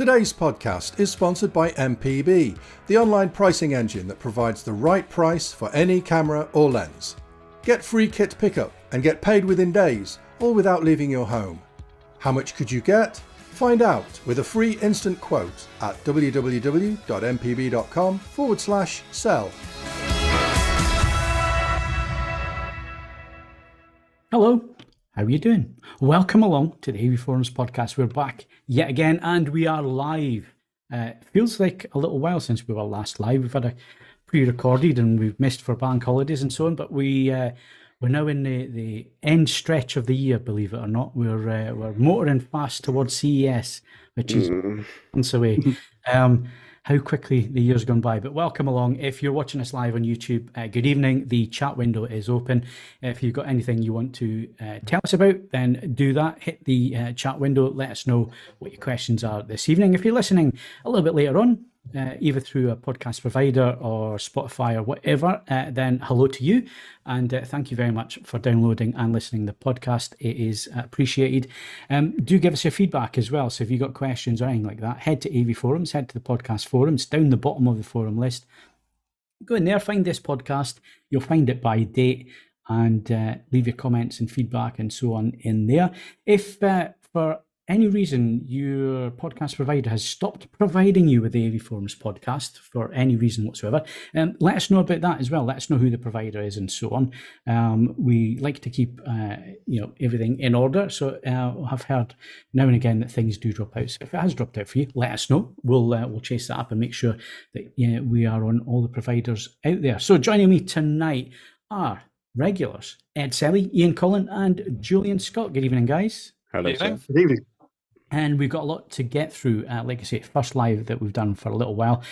Today's podcast is sponsored by MPB, the online pricing engine that provides the right price for any camera or lens. Get free kit pickup and get paid within days, all without leaving your home. How much could you get? Find out with a free instant quote at www.mpb.com/sell. Hello, how are you doing? Welcome along to the AV Forums podcast. We're back yet again and we are live. Feels like a little while since we were last live. We've had a pre-recorded and we've missed for bank holidays and so on, but we're now in the end stretch of the year, believe it or not. We're motoring fast towards CES, which is months away. How quickly the year's gone by. But welcome along. If you're watching us live on YouTube, good evening. The chat window is open. If you've got anything you want to tell us about, then do that. Hit the chat window. Let us know what your questions are this evening. If you're listening a little bit later on, either through a podcast provider or Spotify or whatever, then hello to you. And thank you very much for downloading and listening to the podcast. It is appreciated. Do give us your feedback as well. So if you've got questions or anything like that, head to AV Forums, head to the podcast forums, down the bottom of the forum list. Go in there, find this podcast. You'll find it by date and leave your comments and feedback and so on in there. If for any reason your podcast provider has stopped providing you with the AV Forums podcast for any reason whatsoever, let us know about that as well. Let us know who the provider is and so on. We like to keep everything in order. So I've heard now and again that things do drop out. So if it has dropped out for you, let us know. We'll chase that up and make sure that we are on all the providers out there. So joining me tonight are regulars Ed Selley, Ian Collen, and Julian Scott. Good evening, guys. Hello, sir. Good evening. And we've got a lot to get through. Like I say, first live that we've done for a little while.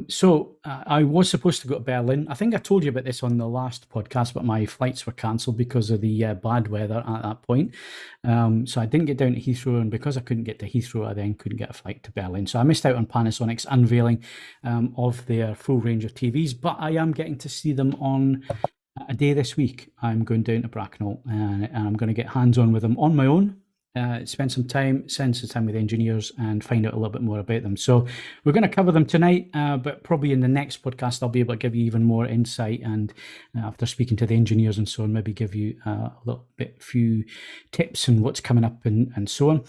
So I was supposed to go to Berlin. I think I told you about this on the last podcast, but my flights were cancelled because of the bad weather at that point. So I didn't get down to Heathrow, and because I couldn't get to Heathrow, I then couldn't get a flight to Berlin. So I missed out on Panasonic's unveiling of their full range of TVs, but I am getting to see them on a day this week. I'm going down to Bracknell and I'm going to get hands-on with them on my own. Spend some time with engineers and find out a little bit more about them. So we're going to cover them tonight, but probably in the next podcast, I'll be able to give you even more insight. And after speaking to the engineers and so on, maybe give you a few tips on what's coming up and so on.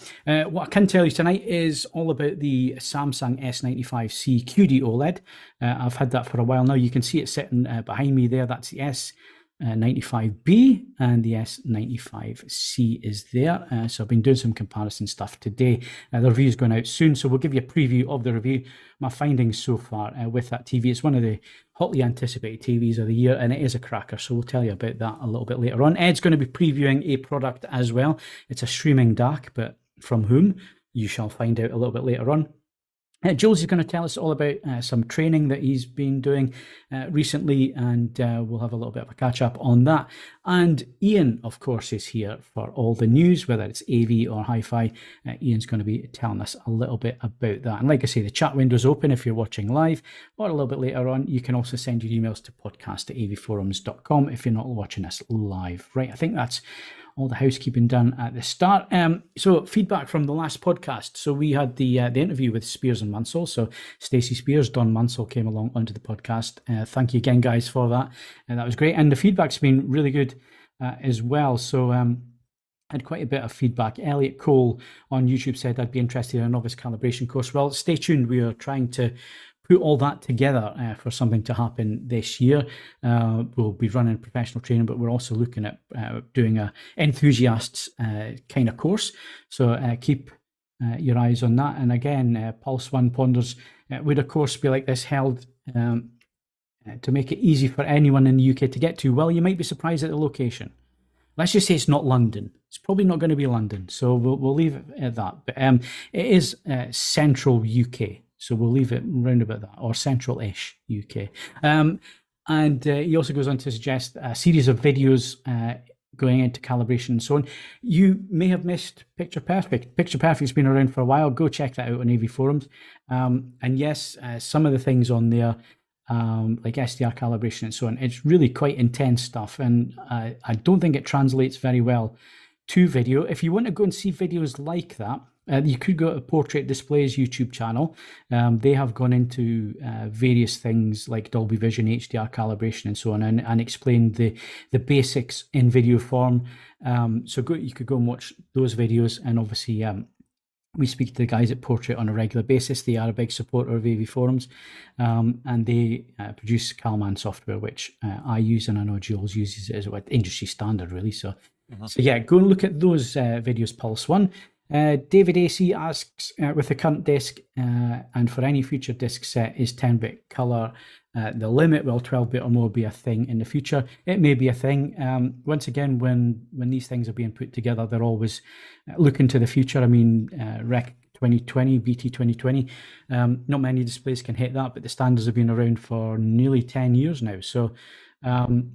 What I can tell you tonight is all about the Samsung S95C QD-OLED. I've had that for a while now. You can see it sitting behind me there. That's the S95B and the S95C is there. So I've been doing some comparison stuff today. The review is going out soon, so we'll give you a preview of the review. My findings so far with that TV. It's one of the hotly anticipated TVs of the year, and it is a cracker. So we'll tell you about that a little bit later on. Ed's going to be previewing a product as well. It's a streaming DAC, but from whom? You shall find out a little bit later on. Jules is going to tell us all about some training that he's been doing recently, and we'll have a little bit of a catch up on that. And Ian, of course, is here for all the news, whether it's AV or hi-fi. Ian's going to be telling us a little bit about that. And like I say, the chat window's open if you're watching live, or a little bit later on, you can also send your emails to podcast@avforums.com if you're not watching us live. Right, I think that's all the housekeeping done at the start. So feedback from the last podcast. So we had the interview with Spears and Munsell. So Stacey Spears, Don Munsell came along onto the podcast. Thank you again, guys, for that. That was great. And the feedback's been really good as well. So I had quite a bit of feedback. Elliot Cole on YouTube said, I'd be interested in a novice calibration course. Well, stay tuned. We are trying to put all that together for something to happen this year. We'll be running professional training, but we're also looking at doing a enthusiasts kind of course. So keep your eyes on that. And again, Pulse One ponders, would a course be like this held to make it easy for anyone in the UK to get to? Well, you might be surprised at the location. Let's just say it's not London. It's probably not going to be London. So we'll leave it at that. But it is central UK. So we'll leave it round about that, or central-ish UK. And he also goes on to suggest a series of videos going into calibration and so on. You may have missed Picture Perfect. Picture Perfect's been around for a while. Go check that out on AV Forums. And yes, some of the things on there, like SDR calibration and so on, it's really quite intense stuff. And I don't think it translates very well to video. If you want to go and see videos like that, You could go to Portrait Display's YouTube channel. They have gone into various things like Dolby Vision, HDR calibration, and so on, and explained the basics in video form. So you could go and watch those videos, and obviously we speak to the guys at Portrait on a regular basis. They are a big supporter of AV forums, and they produce Calman software, which I use, and I know Jules uses it as an industry standard, really. So, so yeah, go and look at those videos, Pulse One. David AC asks, with the current disc and for any future disc set, is 10-bit color the limit? Will 12-bit or more be a thing in the future? It may be a thing. Once again, when these things are being put together, they're always looking to the future. I mean, Rec 2020, BT 2020, not many displays can hit that, but the standards have been around for nearly 10 years now. So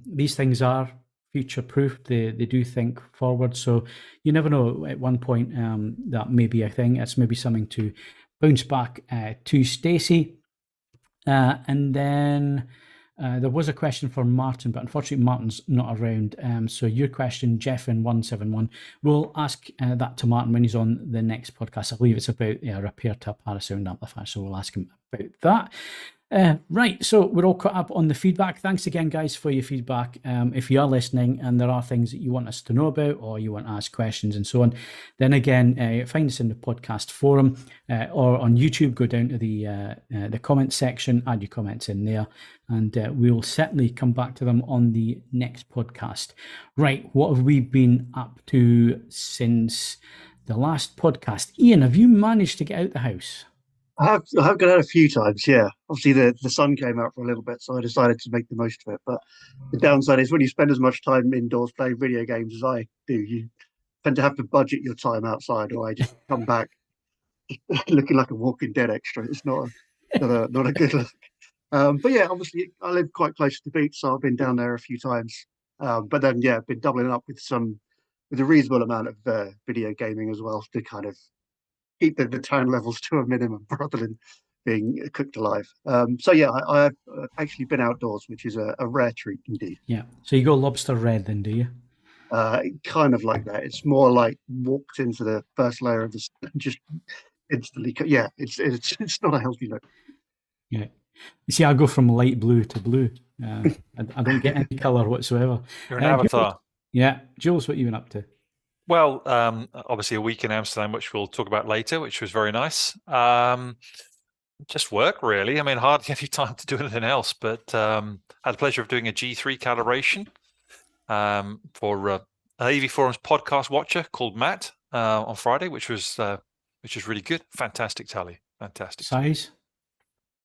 these things are future-proof. They do think forward. So you never know. At one point, that may be a thing. It's maybe something to bounce back to Stacey. And then there was a question for Martin, but unfortunately Martin's not around. So your question, Jeff in 171, we'll ask that to Martin when he's on the next podcast. I believe it's about repair to a parasound amplifier, so we'll ask him about that. Right, so we're all caught up on the feedback. Thanks again, guys, for your feedback. If you are listening and there are things that you want us to know about, or you want to ask questions and so on, then again, find us in the podcast forum or on YouTube. Go down to the comment section, add your comments in there, and we will certainly come back to them on the next podcast. Right, what have we been up to since the last podcast? Ian, have you managed to get out the house? I have got out a few times, yeah. Obviously, the sun came out for a little bit, so I decided to make the most of it. But the downside is when you spend as much time indoors playing video games as I do, you tend to have to budget your time outside, or I just come back looking like a Walking Dead extra. It's not a good look. But yeah, obviously, I live quite close to the beach, so I've been down there a few times. But then, yeah, been doubling up with a reasonable amount of video gaming as well to kind of keep the town levels to a minimum rather than being cooked alive. So yeah, I've actually been outdoors, which is a rare treat indeed. Yeah. So you go lobster red then, do you? Kind of like that. It's more like walked into the first layer of the sun and just instantly. Yeah, it's not a healthy look. Yeah. You see, I go from light blue to blue. I don't get any color whatsoever. You're an avatar. Jules, yeah, Jules, what have you been up to? Well, obviously a week in Amsterdam, which we'll talk about later, which was very nice. Just work, really. I mean, hardly any time to do anything else, but had the pleasure of doing a G3 calibration for an AV Forums podcast watcher called Matt on Friday, which was really good. Fantastic tally. Fantastic. Size?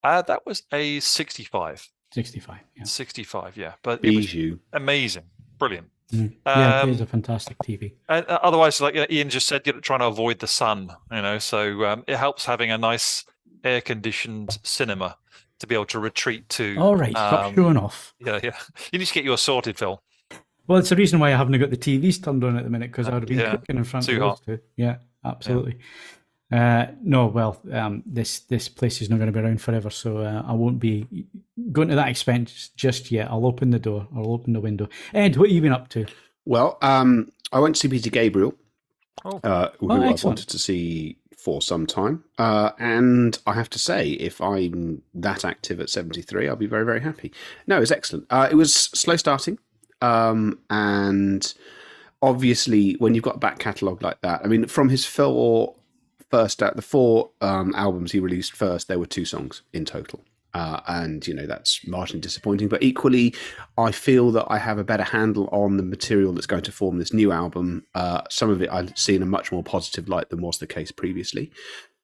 That was a 65. 65, yeah. 65, yeah. But it was amazing. Brilliant. Yeah, it is a fantastic TV. Otherwise, like Ian just said, trying to avoid the sun, so it helps having a nice air-conditioned cinema to be able to retreat to. All right, stop showing off. Yeah. You need to get yours sorted, Phil. Well, it's the reason why I haven't got the TVs turned on at the minute, because I would have been cooking in front of those two. Yeah, absolutely. Yeah. This place is not going to be around forever, so I won't be going to that expense just yet. I'll open the door, or I'll open the window. Ed, what have you been up to? Well, I went to see Peter Gabriel, who I wanted to see for some time. And I have to say, if I'm that active at 73, I'll be very, very happy. No, it was excellent. It was slow starting. And obviously, when you've got a back catalogue like that, I mean, from his the four albums he released first, there were 2 songs in total. And, that's marginally disappointing. But equally, I feel that I have a better handle on the material that's going to form this new album. Some of it I see in a much more positive light than was the case previously.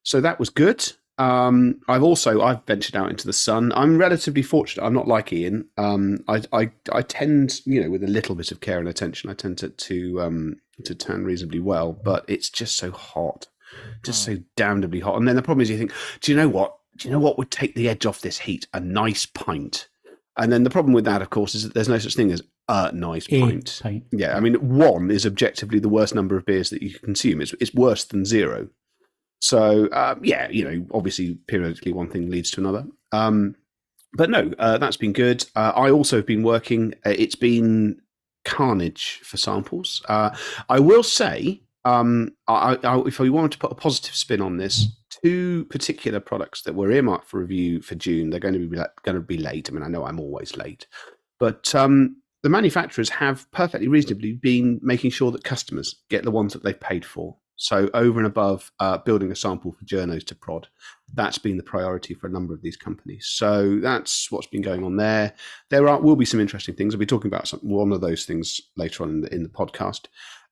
So that was good. I've ventured out into the sun. I'm relatively fortunate. I'm not like Ian. I tend, with a little bit of care and attention, I tend to tan reasonably well. But it's just so hot. Just so damnably hot. And then the problem is you think, do you know what would take the edge off this heat? A nice pint. And then the problem with that, of course, is that there's no such thing as a nice pint. Yeah, I mean, 1 is objectively the worst number of beers that you can consume. It's worse than 0. So, obviously, periodically one thing leads to another. But no, that's been good. I also have been working. It's been carnage for samples. I will say, If we wanted to put a positive spin on this, two particular products that were earmarked for review for June, they're going to be late. I mean, I know I'm always late, but the manufacturers have perfectly reasonably been making sure that customers get the ones that they've paid for. So over and above building a sample for journos to prod, that's been the priority for a number of these companies. So that's what's been going on there. There will be some interesting things. I'll be talking about one of those things later on in the podcast.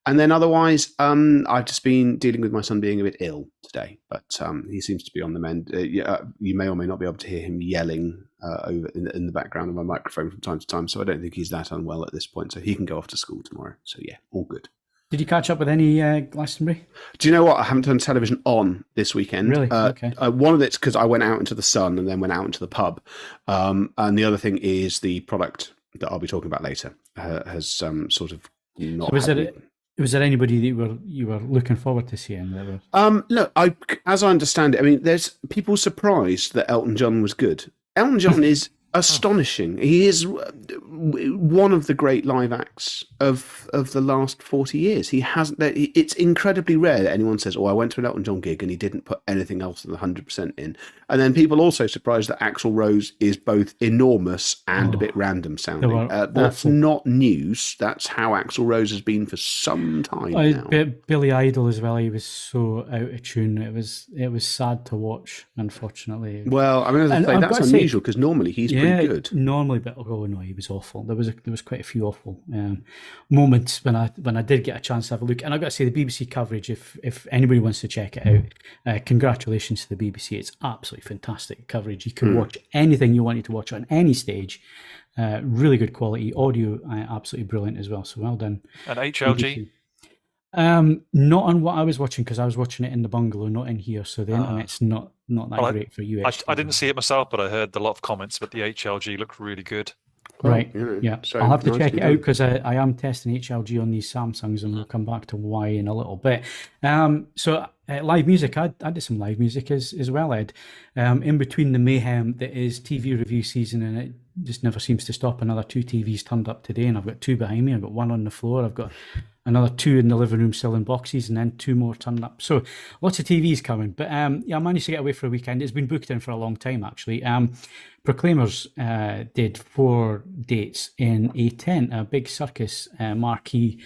And then otherwise, I've just been dealing with my son being a bit ill today, but he seems to be on the mend. You may or may not be able to hear him yelling over in the background of my microphone from time to time. So I don't think he's that unwell at this point. So he can go off to school tomorrow. So yeah, all good. Did you catch up with any Glastonbury? Do you know what? I haven't turned television on this weekend. Really? Okay. One of it's because I went out into the sun and then went out into the pub. And the other thing is the product that I'll be talking about later has sort of not. So was there anybody that you were looking forward to seeing? Look, as I understand it, I mean, there's people surprised that Elton John was good. Elton John is astonishing. He is one of the great live acts of the last 40 years. He hasn't. It's incredibly rare that anyone says, "Oh, I went to an Elton John gig and he didn't put anything else than 100% in." And then people also surprised that Axl Rose is both enormous and a bit random sounding. That's not news. That's how Axl Rose has been for some time now. Billy Idol as well. He was so out of tune. It was sad to watch, unfortunately. Well, I mean, as I say, that's unusual because normally he's pretty good. Normally, but oh no, he was awful. There was quite a few awful moments when I did get a chance to have a look. And I've got to say, the BBC coverage, if anybody wants to check it out, congratulations to the BBC. It's absolutely fantastic coverage. You can watch anything you wanted to watch on any stage. Really good quality audio, absolutely brilliant as well. So well done. And HLG. Not on what I was watching because I was watching it in the bungalow, not in here. So the internet's not that great for you. I didn't see it myself, but I heard a lot of comments. But the HLG looked really good. Right. Yeah. I'll have to check it out because I am testing HLG on these Samsungs, and we'll come back to why in a little bit. So live music, I did some live music as well, Ed. In between the mayhem that is TV review season, and it just never seems to stop. Another 2 TVs turned up today, and I've got 2 behind me. I've got 1 on the floor. I've got another 2 in the living room still in boxes, and then 2 more turned up. So lots of TVs coming. But I managed to get away for a weekend. It's been booked in for a long time, actually. Proclaimers did 4 dates in a tent, a big circus marquee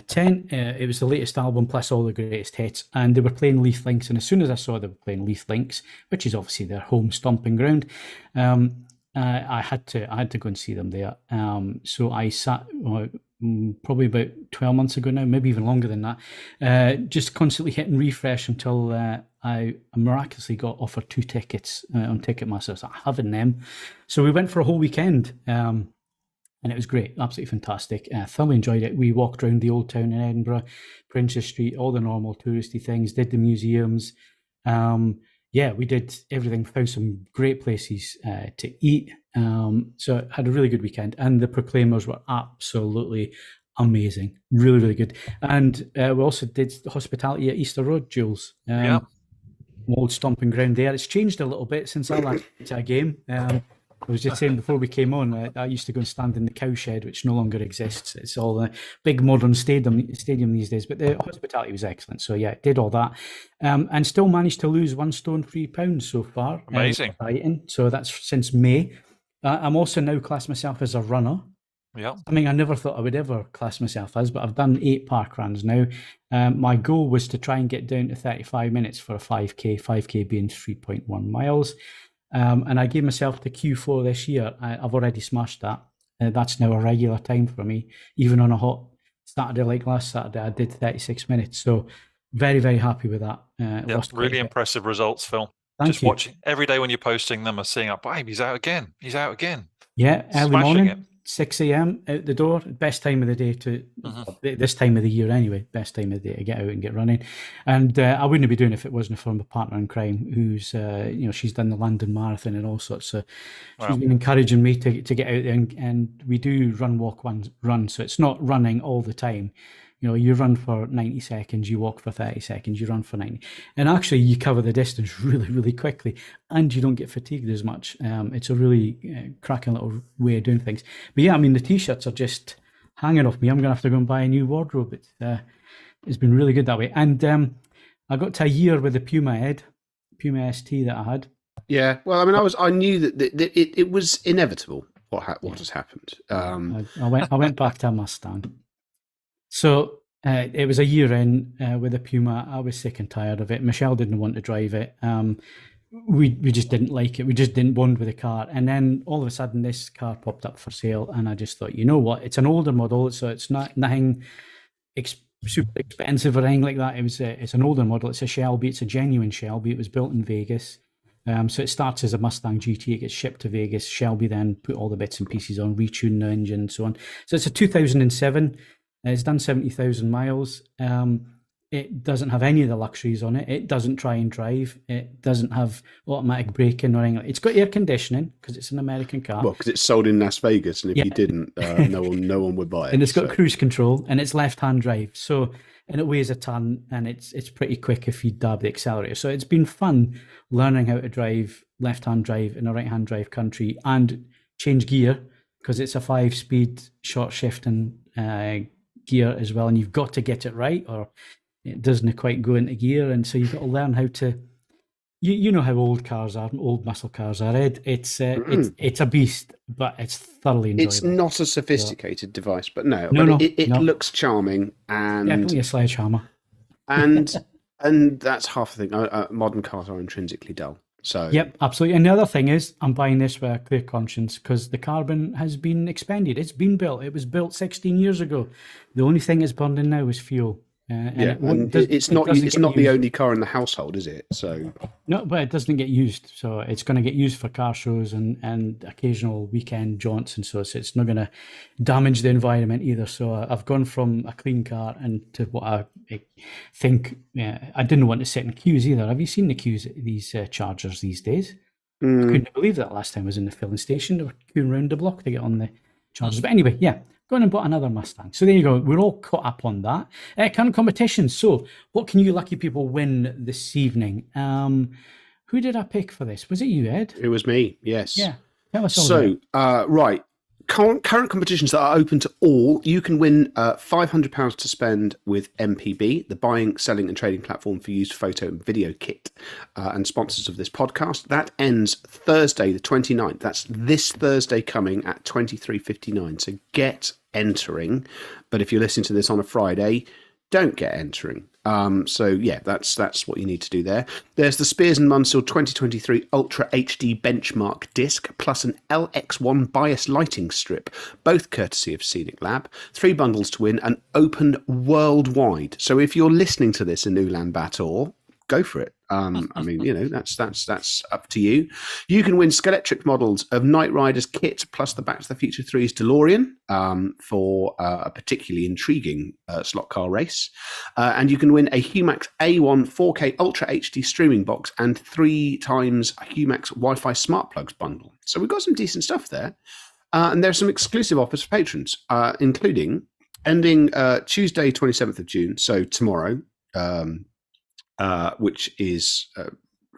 tent. It was the latest album plus all the greatest hits, and they were playing Leith Links. And as soon as I saw they were playing Leith Links, which is obviously their home stomping ground, I had to go and see them there. So I sat probably about 12 months ago now, maybe even longer than that, just constantly hitting refresh until I miraculously got offered 2 tickets on Ticketmaster. I was like, having them. So we went for a whole weekend, and it was great, absolutely fantastic. Thoroughly enjoyed it. We walked around the old town in Edinburgh, Princes Street, all the normal touristy things, did the museums. We did everything, found some great places to eat. So I had a really good weekend, and the Proclaimers were absolutely amazing. Really, really good. And we also did hospitality at Easter Road, Jules. Old stomping ground there. It's changed a little bit since I last went to a game. I was just saying before we came on, I used to go and stand in the cowshed, which no longer exists. It's all a big modern stadium these days, but the hospitality was excellent. So yeah, did all that, and still managed to lose 1 stone 3 pounds so far. Amazing. So that's since May. I'm also now class myself as a runner. Yeah. I mean, I never thought I would ever class myself as, but I've done 8 park runs now. My goal was to try and get down to 35 minutes for a 5K being 3.1 miles. And I gave myself the Q4 this year. I've already smashed that. That's now a regular time for me. Even on a hot Saturday like last Saturday, I did 36 minutes. So very, very happy with that. Really impressive results, Phil. Thank you. Watching every day when you're posting them, I'm seeing up, babe, he's out again. He's out again. Yeah, early Smashing morning. it. 6 a.m. out the door, best time of the day this time of the year anyway, best time of the day to get out and get running. And I wouldn't be doing it if it wasn't for my partner in crime, who's, she's done the London Marathon and all sorts. So she's been encouraging me to get out there, and we do run, walk, run. So it's not running all the time. You run for 90 seconds, you walk for 30 seconds, you run for 90. And actually you cover the distance really, really quickly, and you don't get fatigued as much. It's a really cracking little way of doing things. But yeah, I mean, the T-shirts are just hanging off me. I'm going to have to go and buy a new wardrobe. It's been really good that way. And I got to a year with the Puma ST that I had. Yeah, well, I mean, I knew that it was inevitable what has happened. I went back to a Mustang. So it was a year in with a Puma. I was sick and tired of it. Michelle didn't want to drive it. We just didn't like it. We just didn't bond with the car. And then all of a sudden, this car popped up for sale, and I just thought, you know what? It's an older model, so it's nothing super expensive or anything like that. It's an older model. It's a Shelby. It's a genuine Shelby. It was built in Vegas. So it starts as a Mustang GT. It gets shipped to Vegas. Shelby then put all the bits and pieces on, retune the engine, and so on. So it's a 2007. It's done 70,000 miles. It doesn't have any of the luxuries on it. It doesn't try and drive. It doesn't have automatic braking or anything. It's got air conditioning because it's an American car. Well, because it's sold in Las Vegas, and if you didn't, no one would buy it. And it's got cruise control, and it's left-hand drive. So, and it weighs a ton, and it's pretty quick if you dab the accelerator. So it's been fun learning how to drive left-hand drive in a right-hand drive country and change gear because it's a 5-speed short shifting gear as well, and you've got to get it right or it doesn't quite go into gear, and so you've got to learn how to. You know how old cars are, old muscle cars are. It's a beast, but it's thoroughly enjoyable. It's not a sophisticated device, but it looks charming and definitely a sledgehammer. and that's half the thing. Modern cars are intrinsically dull. So yep, absolutely. And the other thing is, I'm buying this with a clear conscience because the carbon has been expended. It's been built. It was built 16 years ago. The only thing it's burning now is fuel. It's not the only car in the household, is it? So no, but it doesn't get used. So it's going to get used for car shows and occasional weekend jaunts, and so it's not going to damage the environment either. So I've gone from a clean car and to what I think. I didn't want to sit in queues either. Have you seen the queues at these chargers these days? I couldn't believe that last time I was in the filling station. They were queuing around the block to get on the chargers. But anyway, gone and bought another Mustang. So there you go. We're all caught up on that. Current competitions. So what can you lucky people win this evening? Who did I pick for this? Was it you, Ed? It was me, yes. Yeah. Tell us all right. Current competitions that are open to all. You can win £500 to spend with MPB, the buying, selling and trading platform for used photo and video kit, and sponsors of this podcast. That ends Thursday the 29th. That's this Thursday coming at 23:59. So get entering. But if you're listening to this on a Friday, don't get entering. That's what you need to do there. There's the Spears & Munsell 2023 Ultra HD benchmark disc plus an LX1 bias lighting strip, both courtesy of Scenic Lab. 3 bundles to win and open worldwide. So if you're listening to this in Ulaanbaatar, go for it. I mean, that's up to you. You can win Skeletric models of Knight Rider's kit plus the Back to the Future 3's DeLorean for a particularly intriguing slot car race. And you can win a Humax A1 4K Ultra HD streaming box and 3 times Humax Wi-Fi smart plugs bundle. So we've got some decent stuff there. And there's some exclusive offers for patrons, including ending Tuesday, 27th of June, so tomorrow, which is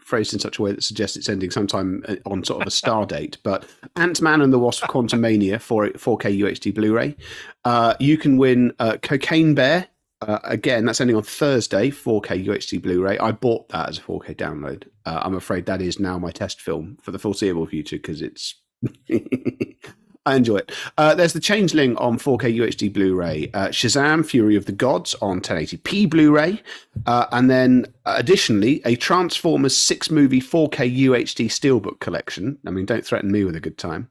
phrased in such a way that suggests it's ending sometime on sort of a star date. But Ant-Man and the Wasp Quantumania for 4K UHD Blu-ray. You can win Cocaine Bear. Again, that's ending on Thursday, 4K UHD Blu-ray. I bought that as a 4K download. I'm afraid that is now my test film for the foreseeable future because it's... I enjoy it. There's the Changeling on 4K UHD Blu-ray, Shazam! Fury of the Gods on 1080p Blu-ray, and then additionally a Transformers 6-movie 4K UHD Steelbook collection. I mean, don't threaten me with a good time.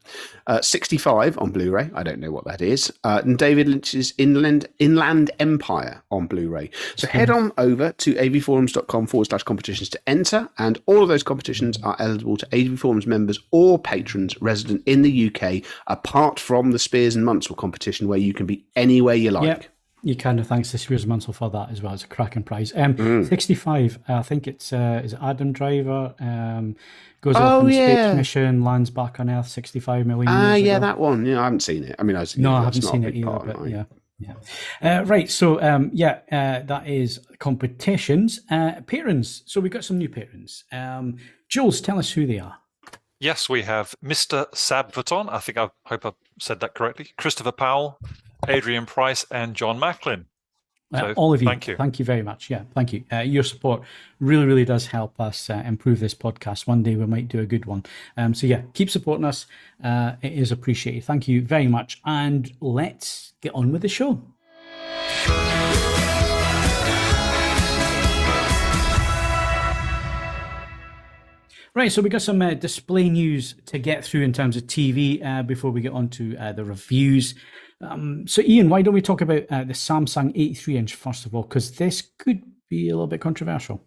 65 on Blu-ray. I don't know what that is. And David Lynch's Inland Empire on Blu-ray. So head on over to avforums.com/competitions to enter, and all of those competitions are eligible to AV Forums members or patrons resident in the UK, apart from the Spears & Munsell competition, where you can be anywhere you like. Yep. You can, thanks to Spears & Munsell for that as well. It's a cracking prize. 65, I think it's is it Adam Driver, goes off on a space mission, lands back on Earth 65 million years ago. That one. Yeah, I haven't seen it. I mean, I haven't seen it either, but yeah. Right, so that is competitions. Patrons, so we've got some new patrons. Jules, tell us who they are. Yes, we have Mr. Sabvaton. I hope I said that correctly. Christopher Powell, Adrian Price, and John Macklin. So all of you, thank you very much. Yeah, thank you. Your support really, really does help us improve this podcast. One day we might do a good one. So yeah, keep supporting us. It is appreciated. Thank you very much. And let's get on with the show. Right, so we got some display news to get through in terms of TV before we get on to the reviews. So Ian, why don't we talk about the Samsung 83-inch first of all, because this could be a little bit controversial.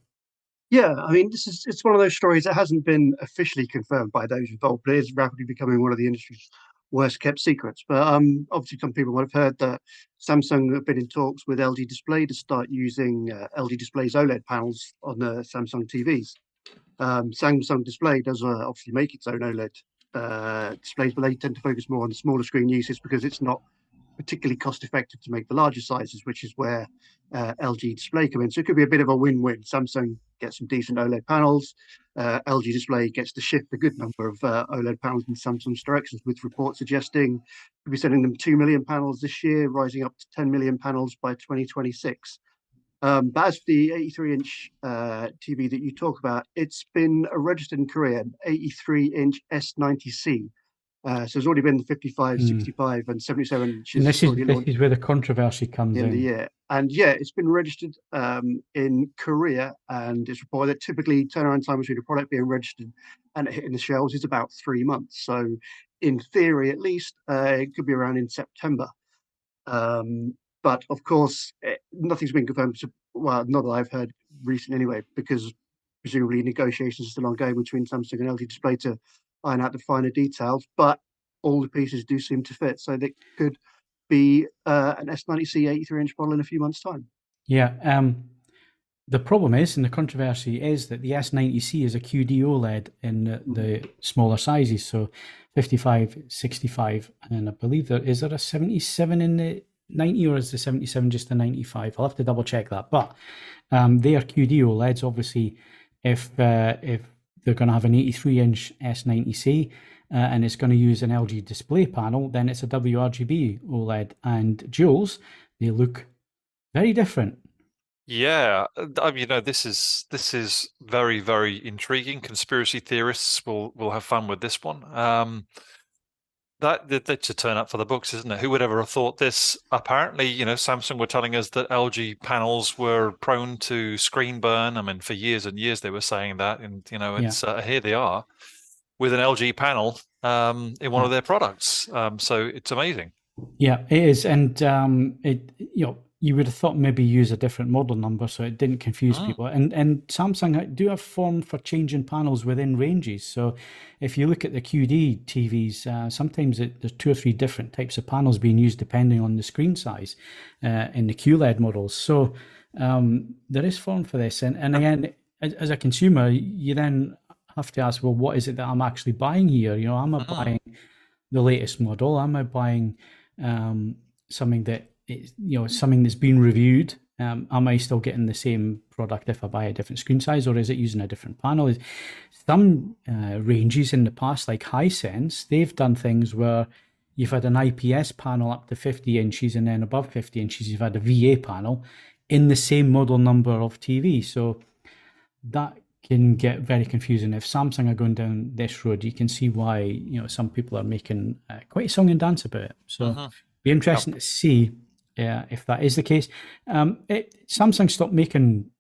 Yeah, I mean, it's one of those stories that hasn't been officially confirmed by those involved, but it is rapidly becoming one of the industry's worst kept secrets. But obviously, some people might have heard that Samsung have been in talks with LG Display to start using LG Display's OLED panels on the Samsung TVs. Samsung Display does obviously make its own OLED displays, but they tend to focus more on the smaller screen uses because it's not particularly cost effective to make the larger sizes, which is where LG Display come in. So it could be a bit of a win-win. Samsung gets some decent OLED panels. LG Display gets to shift a good number of OLED panels in Samsung's directions, with reports suggesting we'll be sending them 2 million panels this year, rising up to 10 million panels by 2026. But as for the 83-inch TV that you talk about, it's been registered in Korea, an 83-inch S90C. So there's already been the 55, 65, and 77 inches. And this is where the controversy comes in. The year. And yeah, it's been registered in Korea, and it's reported that typically turnaround time between a product being registered and it hitting the shelves is about 3 months. So in theory, at least, it could be around in September. But of course, nothing's been confirmed. Well, not that I've heard recently anyway, because presumably negotiations are still ongoing between Samsung and LG Display to iron out the finer details. But all the pieces do seem to fit, so they could be an S90C 83-inch model in a few months' time. Yeah. The problem is, and the controversy is, that the S90C is a QD-OLED in the smaller sizes, so 55, 65, and I believe is there a 77 in the 90, or is the 77 just the 95? I'll have to double check that. But they are QD-OLEDs. Obviously, if they're going to have an 83-inch S90C and it's going to use an LG display panel, then it's a WRGB OLED. And Jules, they look very different. Yeah, I mean, this is very, very intriguing. Conspiracy theorists will have fun with this one. That's a turn up for the books, isn't it? Who would ever have thought this? Apparently, Samsung were telling us that LG panels were prone to screen burn. I mean, for years and years they were saying that, and it's here they are with an LG panel in one of their products. So it's amazing. Yeah, it is, and you would have thought maybe use a different model number so it didn't confuse people. And Samsung do have form for changing panels within ranges. So if you look at the QD TVs, sometimes there's 2 or 3 different types of panels being used depending on the screen size in the QLED models. So there is form for this. And again, as a consumer, you then have to ask, well, what is it that I'm actually buying here? Am I buying the latest model? Am I buying something that something that's been reviewed? Am I still getting the same product if I buy a different screen size, or is it using a different panel? Some ranges in the past, like Hisense, they've done things where you've had an IPS panel up to 50 inches, and then above 50 inches, you've had a VA panel in the same model number of TV. So that can get very confusing. If Samsung are going down this road, you can see why some people are making quite a song and dance about it. So be interesting to see if that is the case. Samsung stopped making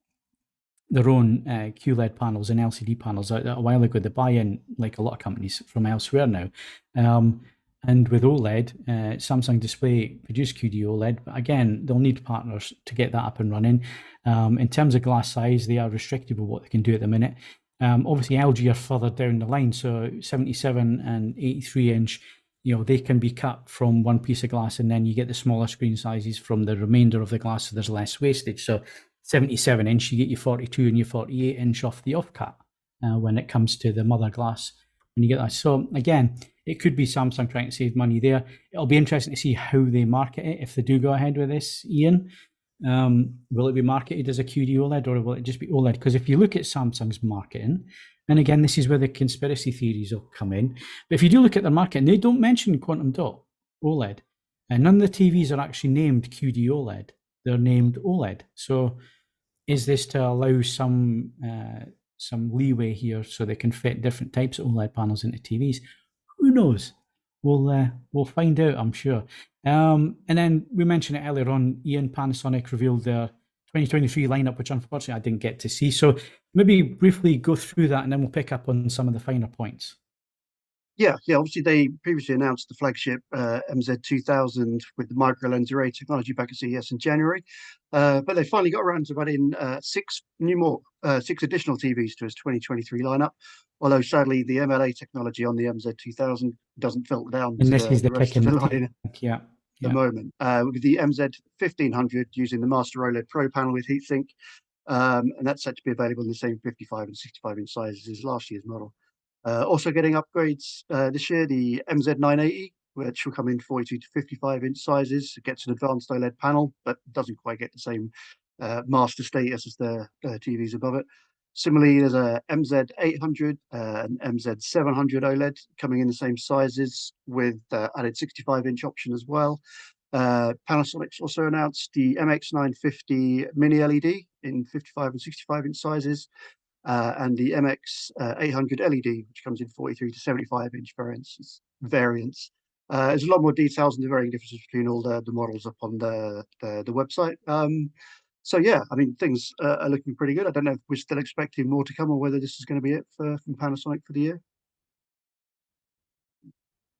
their own QLED panels and LCD panels a while ago. They buy in, like a lot of companies, from elsewhere now. And with OLED, Samsung Display produce QD-OLED, but again, they'll need partners to get that up and running. In terms of glass size, they are restricted with what they can do at the minute. Obviously, LG are further down the line, so 77 and 83-inch, they can be cut from one piece of glass, and then you get the smaller screen sizes from the remainder of the glass, so there's less wastage. So 77-inch, you get your 42 and your 48-inch off the offcut when it comes to the mother glass. When you get that, so again, it could be Samsung trying to save money there. It'll be interesting to see how they market it if they do go ahead with this, Ian. Will it be marketed as a QD OLED, or will it just be OLED? Because if you look at Samsung's marketing, and again, this is where the conspiracy theories will come in, but if you do look at their marketing, they don't mention quantum dot OLED, and none of the TVs are actually named QD OLED. they're named OLED. So is this to allow some leeway here so they can fit different types of OLED panels into TVs? Who knows? We'll find out, I'm sure. And then we mentioned it earlier on, Ian, Panasonic revealed their 2023 lineup, which unfortunately I didn't get to see. So maybe briefly go through that and then we'll pick up on some of the finer points. Yeah. Obviously, they previously announced the flagship MZ2000 with the micro lens array technology back at CES in January, but they finally got around to adding six additional TVs to its 2023 lineup. Although sadly, the MLA technology on the MZ2000 doesn't filter down and to this is the rest of the line at the moment. With the MZ1500 using the Master OLED Pro panel with heatsink, and that's set to be available in the same 55 and 65 inch sizes as last year's model. Also getting upgrades this year, the MZ980, which will come in 42 to 55 inch sizes. It gets an advanced OLED panel, but doesn't quite get the same master status as the TVs above it. Similarly, there's a MZ800 and MZ700 OLED coming in the same sizes with added 65 inch option as well. Panasonic's also announced the MX950 mini LED in 55 and 65 inch sizes. And the MX800 LED, which comes in 43 to 75 inch variants. There's a lot more details and the varying differences between all the models up on the website. So yeah, I mean, things are looking pretty good. I don't know if we're still expecting more to come or whether this is going to be it from Panasonic for the year.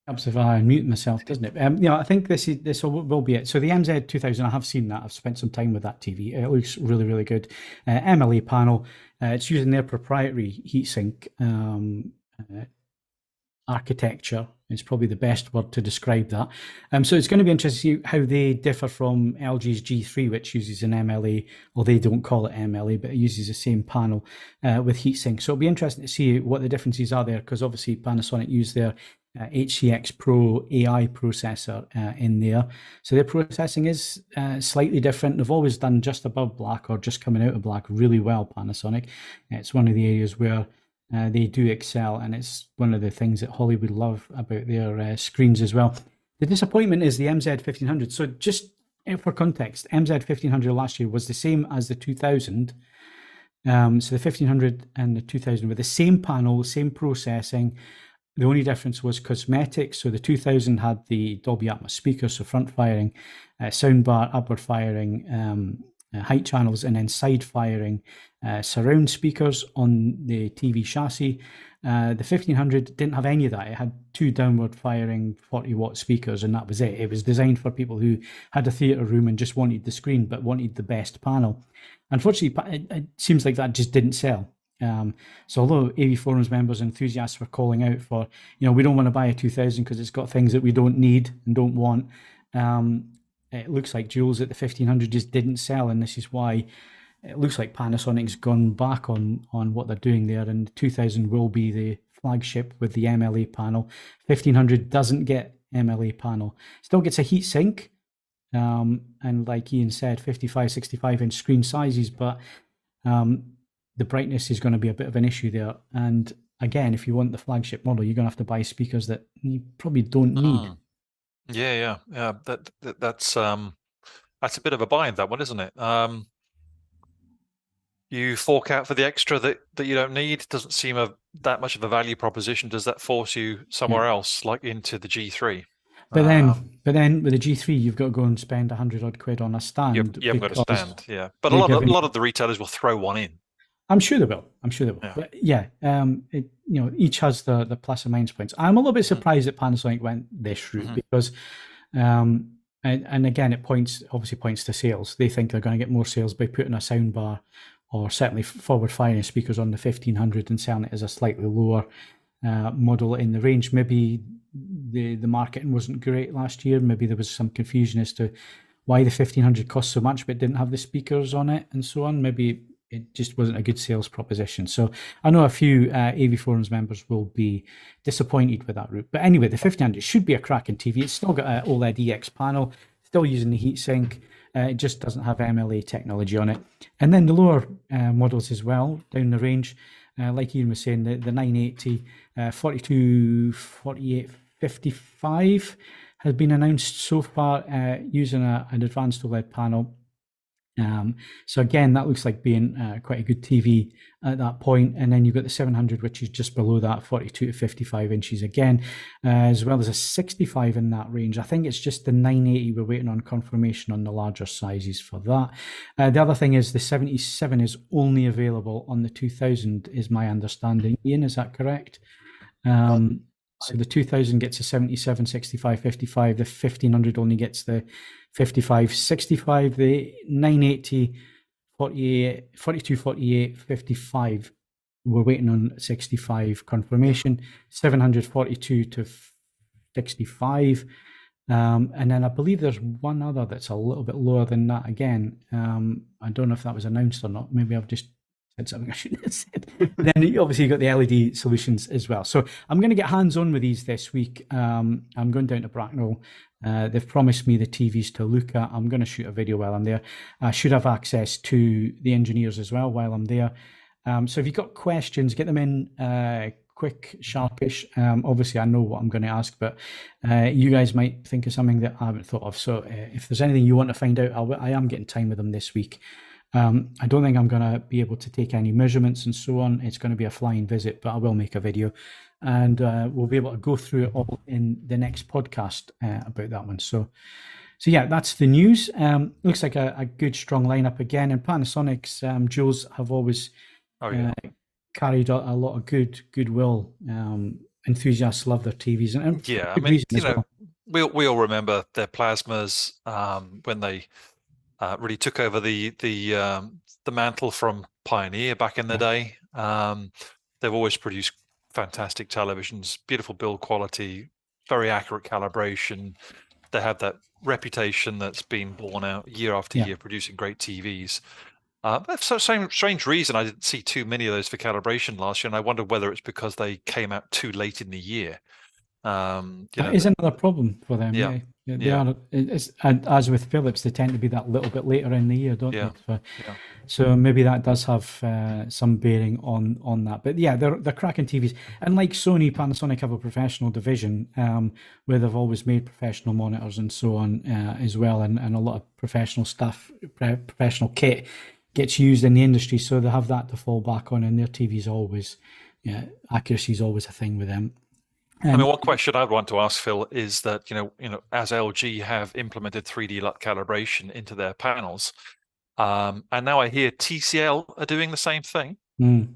Helps if I unmute myself, doesn't it? I think this will be it. So the MZ2000, I have seen that. I've spent some time with that TV. It looks really, really good. MLA panel. It's using their proprietary heatsink architecture. It's probably the best word to describe that. So it's going to be interesting to see how they differ from LG's G3, which uses an MLA, or they don't call it MLA, but it uses the same panel with heatsink. So it'll be interesting to see what the differences are there, because obviously Panasonic use their HCX Pro AI processor in there. So their processing is slightly different. They've always done just above black or just coming out of black really well, Panasonic. It's one of the areas where they do excel, and it's one of the things that Hollywood love about their screens as well. The disappointment is the MZ1500. So just for context, MZ1500 last year was the same as the 2000. So the 1500 and the 2000 were the same panel, same processing. The only difference was cosmetics. So the 2000 had the Dolby Atmos speakers, so front firing, soundbar, upward firing, height channels, and then side firing surround speakers on the TV chassis. The 1500 didn't have any of that. It had two downward firing 40-watt speakers, and that was it. It was designed for people who had a theatre room and just wanted the screen, but wanted the best panel. Unfortunately, it seems like that just didn't sell. So although AV Forums members and enthusiasts were calling out for, we don't want to buy a 2000 because it's got things that we don't need and don't want, it looks like Jules at the 1500 just didn't sell, and this is why it looks like Panasonic's gone back on what they're doing there, and 2000 will be the flagship with the MLA panel. 1500 doesn't get MLA panel, still gets a heat sink, and like Ian said, 55, 65 inch screen sizes, but the brightness is going to be a bit of an issue there. And again, if you want the flagship model, you're going to have to buy speakers that you probably don't need. Yeah. That's a bit of a bind, that one, isn't it? You fork out for the extra that you don't need. It doesn't seem that much of a value proposition. Does that force you somewhere else, like into the G3? But then with the G3, you've got to go and spend 100 odd quid on a stand. You haven't got a stand, yeah. But a lot of the retailers will throw one in. I'm sure they will. Yeah. But yeah, each has the plus and minus points. I'm a little bit surprised that Panasonic went this route because, and again, it obviously points to sales. They think they're going to get more sales by putting a soundbar or certainly forward-firing speakers on the 1500 and selling it as a slightly lower model in the range. Maybe the marketing wasn't great last year. Maybe there was some confusion as to why the 1500 cost so much but didn't have the speakers on it and so on. Maybe it just wasn't a good sales proposition. So I know a few AV Forums members will be disappointed with that route. But anyway, the 1500 should be a cracking TV. It's still got an OLED EX panel, still using the heatsink. It just doesn't have MLA technology on it. And then the lower models as well, down the range, like Ian was saying, the 980, 42, 48, 55 has been announced so far using an advanced OLED panel. So again, that looks like being quite a good TV at that point. And then you've got the 700, which is just below that, 42 to 55 inches again, as well as a 65 in that range. I think it's just the 980 we're waiting on confirmation on the larger sizes for that. The other thing is the 77 is only available on the 2000, is my understanding. Ian, is that correct? So the 2000 gets a 77, 65, 55. The 1500 only gets the 55, 65. The 980, 48, 42, 48, 55. We're waiting on 65 confirmation. 742 to 65. And then I believe there's one other that's a little bit lower than that again. I don't know if that was announced or not. Maybe I've just said something I shouldn't have said. Then obviously you've got the LED solutions as well. So I'm going to get hands-on with these this week. I'm going down to Bracknell. They've promised me the TVs to look at. I'm going to shoot a video while I'm there. I should have access to the engineers as well while I'm there. So if you've got questions, get them in quick, sharpish. Obviously, I know what I'm going to ask, but you guys might think of something that I haven't thought of. So if there's anything you want to find out, I am getting time with them this week. I don't think I'm going to be able to take any measurements and so on. It's going to be a flying visit, but I will make a video, and we'll be able to go through it all in the next podcast about that one. So yeah, that's the news. Looks like a good, strong lineup again. And Panasonic's Jules have always carried a lot of goodwill. Enthusiasts love their TVs, and yeah, I mean, you know, we all remember their plasmas when they really took over the mantle from Pioneer back in the day. They've always produced fantastic televisions, beautiful build quality, very accurate calibration. They have that reputation that's been borne out year after year, producing great TVs. For some strange reason, I didn't see too many of those for calibration last year, and I wonder whether it's because they came out too late in the year. That is another problem for them. They are. And as with Philips, they tend to be that little bit later in the year, don't they? So maybe that does have some bearing on that. But yeah, they're cracking TVs. And like Sony, Panasonic have a professional division where they've always made professional monitors and so on as well, and a lot of professional stuff, professional kit gets used in the industry, so they have that to fall back on, and their TVs always, accuracy is always a thing with them. I mean, one question I'd want to ask, Phil, is that, you know, as LG have implemented 3D calibration into their panels, and now I hear TCL are doing the same thing. You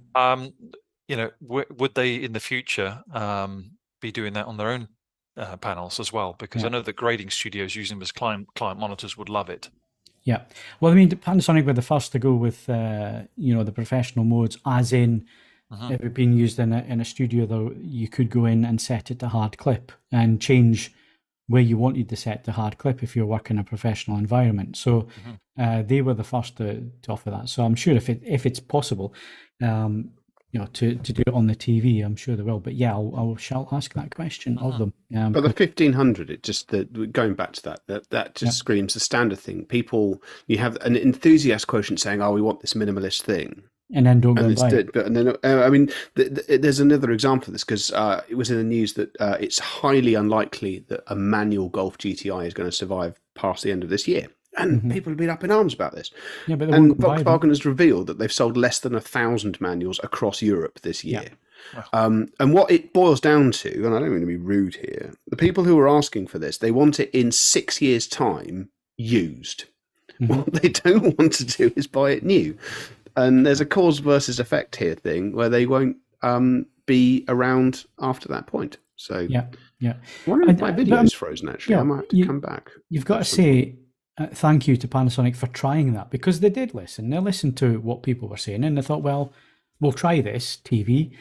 know, would they in the future be doing that on their own panels as well? Because I know that grading studios using them as client monitors would love it. Yeah. Well, I mean, Panasonic were the first to go with, you know, the professional modes, as in it being used in a studio, though you could go in and set it to hard clip and change where you wanted to set to hard clip if you're working in a professional environment. So they were the first to offer that. So I'm sure if it's possible, you know, to do it on the TV, I'm sure they will. But yeah, I shall ask that question of them. But the 1500, it just going back to that just screams the standard thing. People, you have an enthusiast quotient saying, "Oh, we want this minimalist thing." And then don't go and buy it. But then, I mean, there's another example of this, because it was in the news that it's highly unlikely that a manual Golf GTI is going to survive past the end of this year. And people have been up in arms about this. Yeah, but Volkswagen has revealed that they've sold less than 1,000 manuals across Europe this year. Yeah. And what it boils down to, and I don't mean to be rude here, the people who are asking for this, they want it in 6 years' time used. What they don't want to do is buy it new. And there's a cause versus effect here thing where they won't be around after that point. So yeah. One of my videos frozen, actually. I might have to come back. You've got to say thank you to Panasonic for trying that, because they did listen. They listened to what people were saying, and they thought, well, we'll try this TV.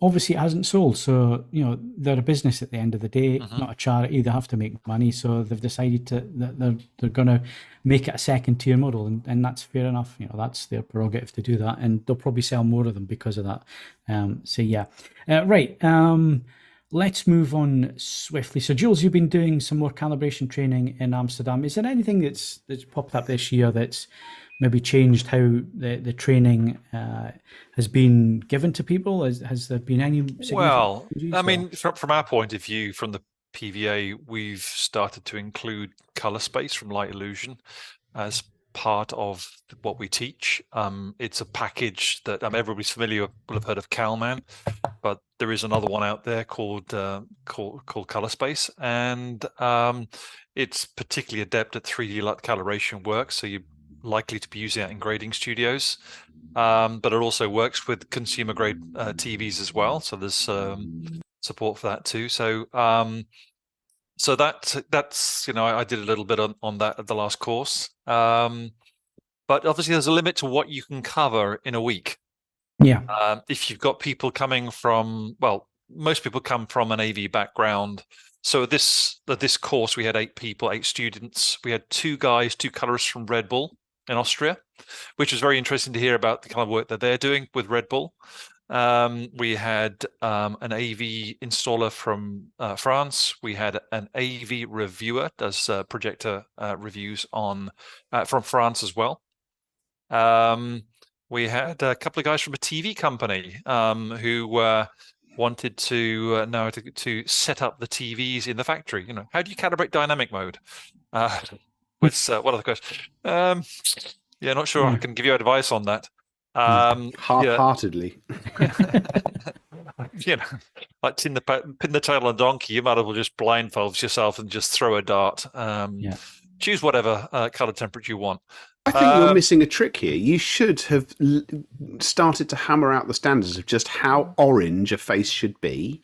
Obviously, it hasn't sold, so you know they're a business at the end of the day, not a charity. They have to make money, so they've decided that they're going to make it a second-tier model, and that's fair enough. You know, that's their prerogative to do that, and they'll probably sell more of them because of that. So yeah, right. Let's move on swiftly. So, Jules, you've been doing some more calibration training in Amsterdam. Is there anything that's popped up this year that's maybe changed how the training has been given to people? Has there been any? Well, I mean, from our point of view, from the PVA, we've started to include color space from light illusion as part of what we teach. It's a package that everybody's familiar with, will have heard of Calman, but there is another one out there called Color Space, and it's particularly adept at 3D LUT calibration work. So you're likely to be using that in grading studios, but it also works with consumer grade TVs as well. So there's support for that too. So so that's I did a little bit on that at the last course. But obviously there's a limit to what you can cover in a week. Yeah. If you've got people coming from, well, most people come from an AV background. So at this course, we had 8 people, 8 students. We had 2 colorists from Red Bull in Austria, which was very interesting to hear about the kind of work that they're doing with Red Bull. We had an AV installer from France. We had an AV reviewer, does projector reviews on from France as well. We had a couple of guys from a TV company who wanted to know to set up the TVs in the factory. How do you calibrate dynamic mode? What's one of the questions? Yeah, not sure I can give you advice on that. Half-heartedly. Like pin the tail on a donkey, you might as well just blindfold yourself and just throw a dart. Choose whatever color temperature you want. I think you're missing a trick here. You should have started to hammer out the standards of just how orange a face should be,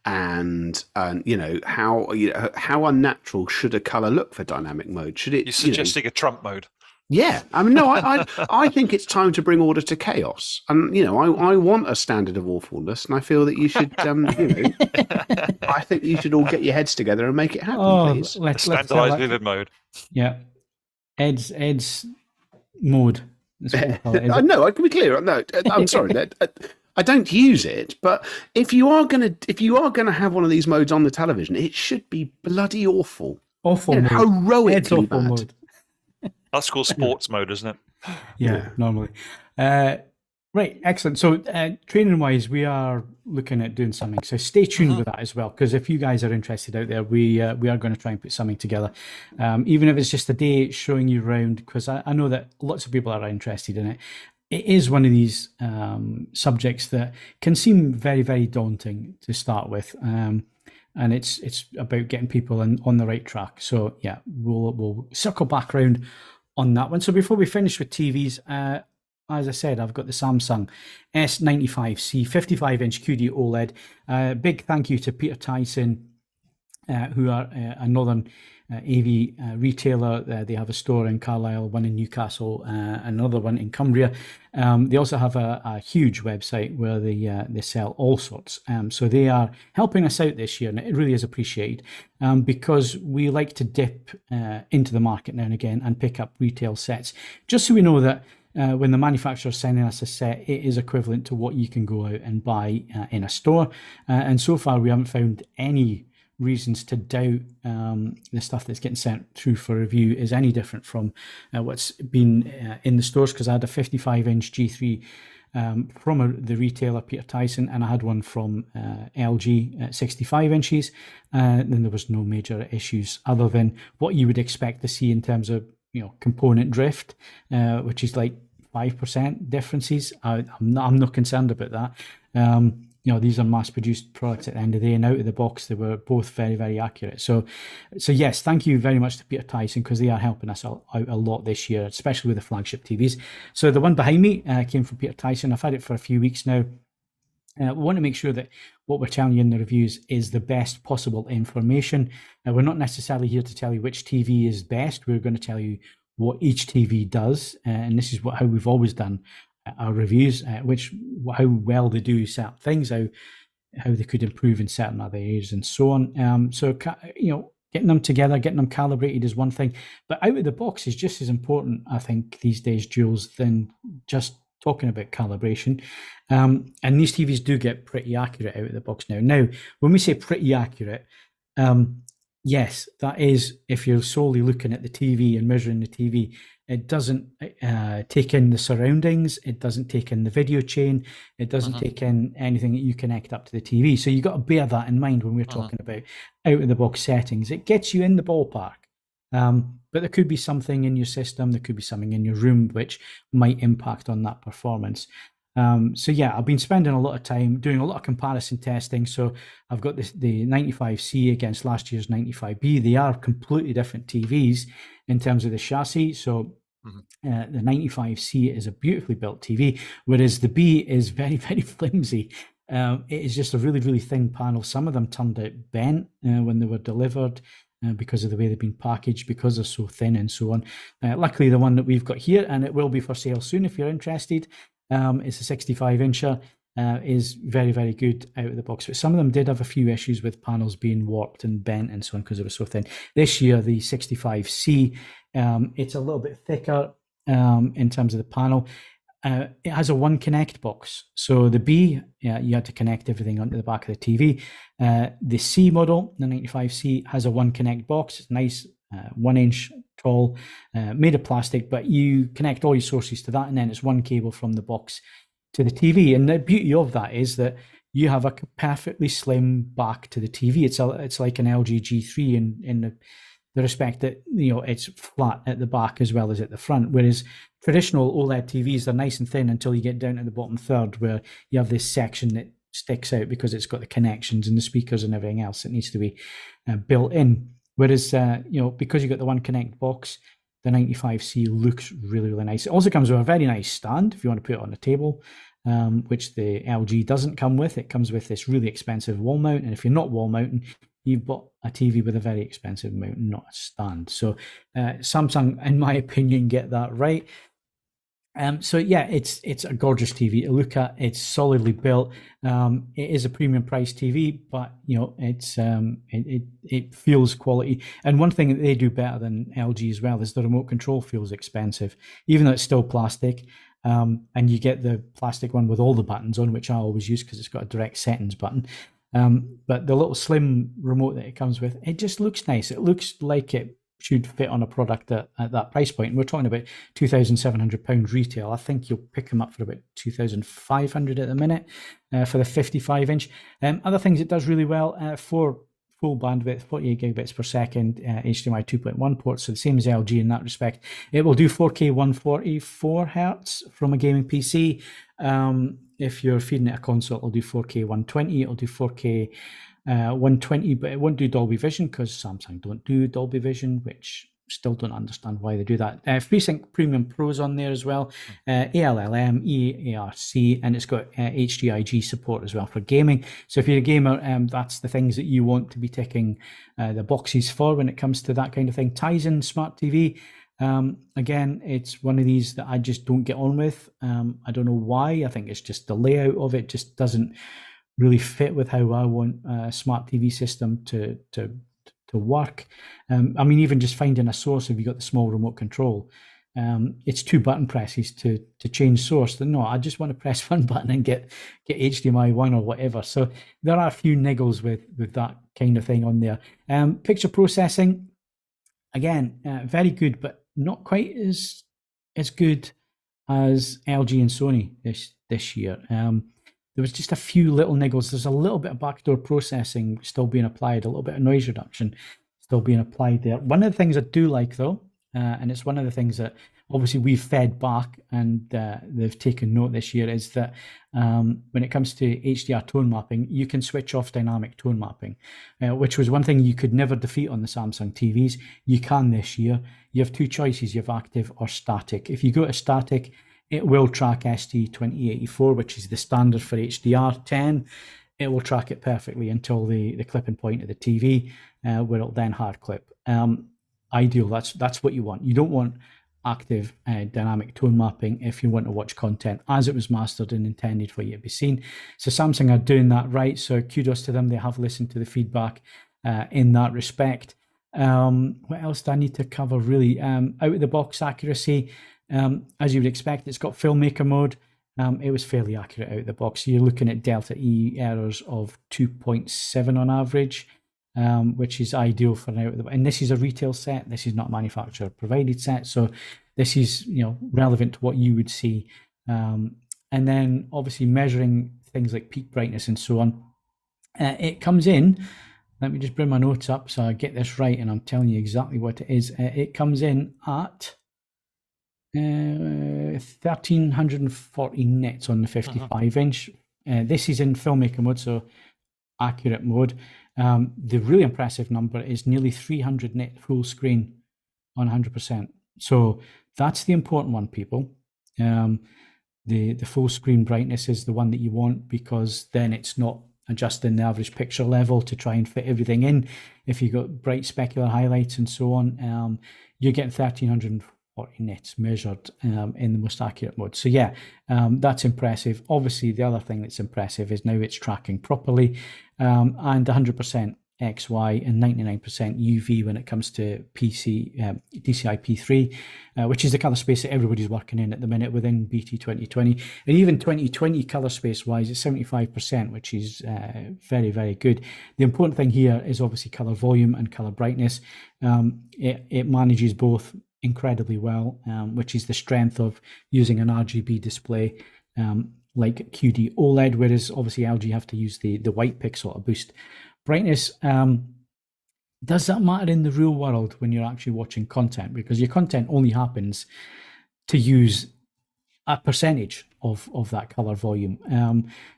and how unnatural should a color look for dynamic mode. Should it? You're suggesting a Trump mode. Yeah, I mean, no, I think it's time to bring order to chaos, and I want a standard of awfulness, and I feel that you should, I think you should all get your heads together and make it happen, please. Let's standardized vivid mode. Yeah, Ed's mode. No, I can be clear. No, I'm sorry. I don't use it, but if you are gonna have one of these modes on the television, it should be bloody awful. Awful, heroically bad. Mode. That's called sports mode, isn't it? Yeah, normally. Right, excellent. So training-wise, we are looking at doing something. So stay tuned with that as well, because if you guys are interested out there, we are going to try and put something together. Even if it's just a day showing you around, because I know that lots of people are interested in it. It is one of these subjects that can seem very, very daunting to start with. And it's about getting people on the right track. So yeah, we'll circle back around on that one. So before we finish with TVs, as I said, I've got the Samsung S95C 55-inch QD-OLED. Big thank you to Peter Tyson, who are a northern AV retailer. They have a store in Carlisle, one in Newcastle, another one in Cumbria. They also have a huge website where they sell all sorts. So they are helping us out this year, and it really is appreciated, because we like to dip into the market now and again and pick up retail sets, just so we know that when the manufacturer is sending us a set, it is equivalent to what you can go out and buy in a store. And so far, we haven't found any reasons to doubt the stuff that's getting sent through for review is any different from what's been in the stores, because I had a 55-inch G3 from the retailer Peter Tyson, and I had one from LG at 65 inches. Then there was no major issues other than what you would expect to see in terms of component drift, which is like 5% differences. I'm not concerned about that. These are mass-produced products at the end of the day, and out of the box, they were both very, very accurate. So yes, thank you very much to Peter Tyson, because they are helping us out a lot this year, especially with the flagship TVs. So the one behind me came from Peter Tyson. I've had it for a few weeks now. We want to make sure that what we're telling you in the reviews is the best possible information. We're not necessarily here to tell you which TV is best. We're going to tell you what each TV does, and this is how we've always done our reviews, how well they do certain things, how they could improve in certain other areas, and so on. So getting them together, getting them calibrated is one thing, but out of the box is just as important, I think, these days, Jules, than just talking about calibration. And these TVs do get pretty accurate out of the box now. Now, when we say pretty accurate, yes, that is if you're solely looking at the TV and measuring the TV. It doesn't take in the surroundings. It doesn't take in the video chain. It doesn't take in anything that you connect up to the TV. So you've got to bear that in mind when we're talking about out-of-the-box settings. It gets you in the ballpark. But there could be something in your system, there could be something in your room which might impact on that performance. So yeah, I've been spending a lot of time doing a lot of comparison testing. So I've got the 95C against last year's 95B. They are completely different TVs in terms of the chassis. So the 95C is a beautifully built TV, whereas the B is very, very flimsy. It is just a really, really thin panel. Some of them turned out bent when they were delivered because of the way they've been packaged, because they're so thin and so on. Luckily, the one that we've got here, and it will be for sale soon if you're interested, it's a 65-incher, is very, very good out of the box. But some of them did have a few issues with panels being warped and bent and so on because they were so thin. This year, the 65C, it's a little bit thicker in terms of the panel. It has a one connect box. So the B, you had to connect everything onto the back of the TV. The C model, the 95C, has a one connect box. It's nice, 1 inch tall, made of plastic, but you connect all your sources to that, and then it's one cable from the box to the TV. And the beauty of that is that you have a perfectly slim back to the TV. It's like an LG G3 in the respect that, you know, it's flat at the back as well as at the front, whereas traditional OLED TVs are nice and thin until you get down to the bottom third, where you have this section that sticks out because it's got the connections and the speakers and everything else that needs to be built in. Whereas, you know, because you've got the one connect box, the 95C looks really, really nice. It also comes with a very nice stand if you want to put it on a table, which the LG doesn't come with. It comes with this really expensive wall mount, and if you're not wall mounting, you've bought a TV with a very expensive mount, not a stand. So Samsung, in my opinion, get that right. So yeah, it's a gorgeous TV to look at. It's solidly built. It is a premium price TV, but you know, it's it feels quality. And one thing that they do better than LG as well is the remote control feels expensive, even though it's still plastic. And you get the plastic one with all the buttons on, which I always use because it's got a direct settings button. But the little slim remote that it comes with, it just looks nice. It looks like it should fit on a product at that price point. And we're talking about £2,700 retail. I think you'll pick them up for about 2,500 at the minute for the 55-inch. Other things it does really well, for full bandwidth, 48 gigabits per second, HDMI 2.1 ports, so the same as LG in that respect. It will do 4K 144 hertz from a gaming PC. If you're feeding it a console, it'll do 4K 120. It'll do 4K 120, but it won't do Dolby Vision because Samsung don't do Dolby Vision, which still don't understand why they do that. FreeSync Premium Pro's on there as well, ALLM, EARC, and it's got HDIG support as well for gaming. So if you're a gamer, that's the things that you want to be ticking the boxes for when it comes to that kind of thing. Tizen Smart TV. Again, it's one of these that I just don't get on with. I don't know why. I think it's just the layout of it just doesn't really fit with how I want a smart TV system to work. I mean, even just finding a source, if you got the small remote control, it's 2 button presses to change source. No, I just want to press one button and get HDMI 1 or whatever. So there are a few niggles with that kind of thing on there. Picture processing, again, very good, but not quite as good as LG and Sony this year. There was just a few little niggles. There's a little bit of backdoor processing still being applied, a little bit of noise reduction still being applied there. One of the things I do like though, and it's one of the things that obviously we've fed back and they've taken note this year, is that when it comes to HDR tone mapping, you can switch off dynamic tone mapping, which was one thing you could never defeat on the Samsung TVs. You can this year. You have 2 choices. You have active or static. If you go to static, it will track ST2084, which is the standard for HDR10. It will track it perfectly until the clipping point of the TV, where it'll then hard clip. Ideal, that's what you want. You don't want active dynamic tone mapping if you want to watch content as it was mastered and intended for you to be seen. So Samsung are doing that right. So kudos to them. They have listened to the feedback in that respect. What else do I need to cover really? Out of the box accuracy. As you would expect, it's got filmmaker mode. It was fairly accurate out of the box. So you're looking at delta E errors of 2.7 on average, which is ideal for an out of the box. And this is a retail set. This is not a manufacturer provided set. So this is, you know, relevant to what you would see. And then obviously measuring things like peak brightness and so on. It comes in Let me just bring my notes up so I get this right, and I'm telling you exactly what it is. It comes in at 1340 nits on the 55-inch. This is in filmmaker mode, so accurate mode. The really impressive number is nearly 300 nit full screen on 100%. So that's the important one, people. The full screen brightness is the one that you want, because then it's not adjusting the average picture level to try and fit everything in. If you've got bright specular highlights and so on, you're getting 1340 nits measured in the most accurate mode. So yeah, that's impressive. Obviously, the other thing that's impressive is now it's tracking properly, and 100% XY and 99% UV when it comes to DCI-P3, which is the color space that everybody's working in at the minute within BT 2020. And even 2020 color space wise, it's 75%, which is very, very good. The important thing here is obviously color volume and color brightness. It manages both incredibly well, which is the strength of using an RGB display like QD-OLED, whereas obviously LG have to use the white pixel to boost brightness. Does that matter in the real world when you're actually watching content? Because your content only happens to use a percentage of that color volume.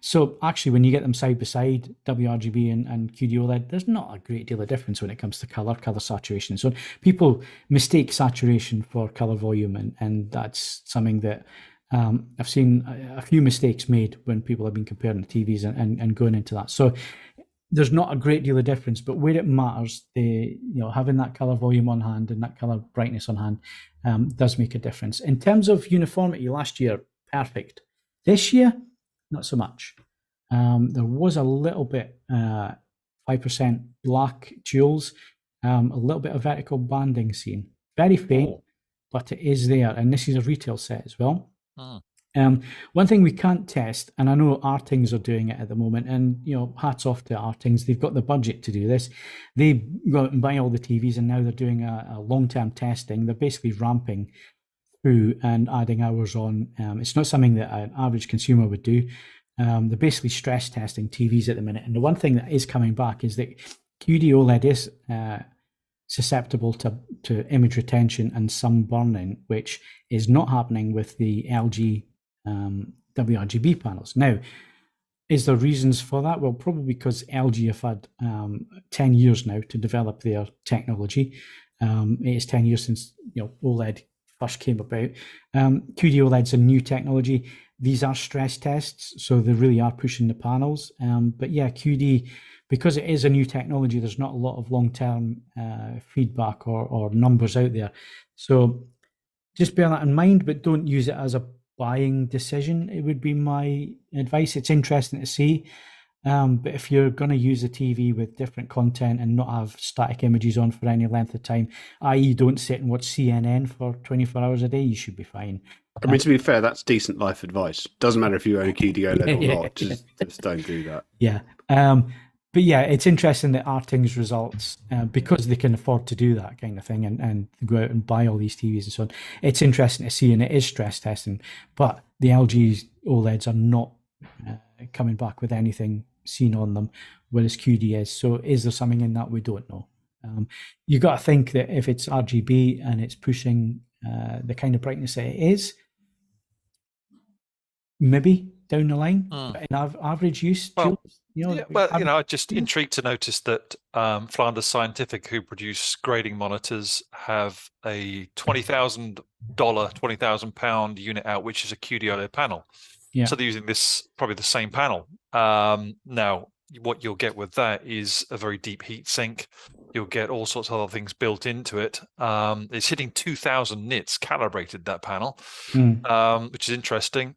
So actually, when you get them side by side, WRGB and QD-OLED, there's not a great deal of difference when it comes to color saturation. So people mistake saturation for color volume, and that's something that I've seen a few mistakes made when people have been comparing the TVs and going into that. So there's not a great deal of difference, but where it matters, having that color volume on hand and that color brightness on hand does make a difference. In terms of uniformity, last year, perfect. This year, not so much. There was a little bit, 5% black Jules, a little bit of vertical banding seen. Very faint, but it is there. And this is a retail set as well. One thing we can't test, and I know Artings are doing it at the moment, and hats off to Artings, they've got the budget to do this. They go out and buy all the TVs, and now they're doing a long-term testing. They're basically ramping through and adding hours on. It's not something that an average consumer would do. They're basically stress testing TVs at the minute, and the one thing that is coming back is that QD-OLED is susceptible to image retention and some burning, which is not happening with the LG WRGB panels. Now, is there reasons for that? Well, probably because LG have had 10 years now to develop their technology. It is 10 years since OLED first came about. QD-OLED's a new technology. These are stress tests, so they really are pushing the panels. But yeah, QD, because it is a new technology, there's not a lot of long-term feedback or numbers out there. So just bear that in mind, but don't use it as a buying decision. It would be my advice. It's interesting to see. But if you're going to use a TV with different content and not have static images on for any length of time, i.e. don't sit and watch CNN for 24 hours a day, you should be fine. I mean, to be fair, that's decent life advice. Doesn't matter if you own a QD-OLED or not, just don't do that. Yeah. But yeah, it's interesting that Arting's results, because they can afford to do that kind of thing and go out and buy all these TVs and so on, it's interesting to see, and it is stress testing. But the LG OLEDs are not coming back with anything seen on them, whereas QD is. So is there something in that? We don't know. You got to think that if it's RGB and it's pushing the kind of brightness that it is, maybe down the line, but in average use, I'm just intrigued to notice that Flanders Scientific, who produce grading monitors, have a $20,000, £20,000 unit out, which is a QD-OLED panel. Yeah. So they're using probably the same panel. Now, what you'll get with that is a very deep heat sink. You'll get all sorts of other things built into it. It's hitting 2,000 nits calibrated, that panel, which is interesting.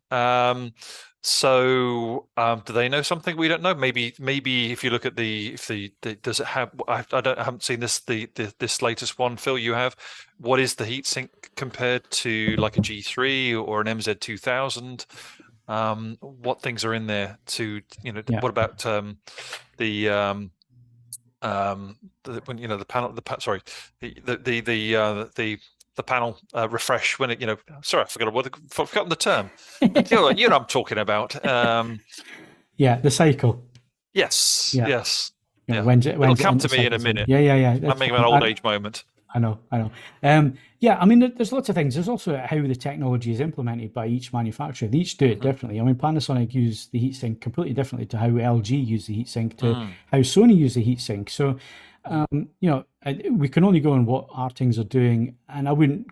So do they know something we don't know? Maybe if you look at does it have? I haven't seen this latest one. Phil, you have. What is the heatsink compared to like a G3 or an MZ2000? What things are in there to What about the panel refresh when it sorry, I've forgotten the term. you know what I'm talking about. The cycle. Yes. It'll come to me in a minute. Yeah. I'm making an old age moment. I know. Yeah, I mean, there's lots of things. There's also how the technology is implemented by each manufacturer. They each do it differently. I mean, Panasonic use the heatsink completely differently to how LG use the heatsink to how Sony use the heatsink. So, we can only go on what our things are doing, and I wouldn't,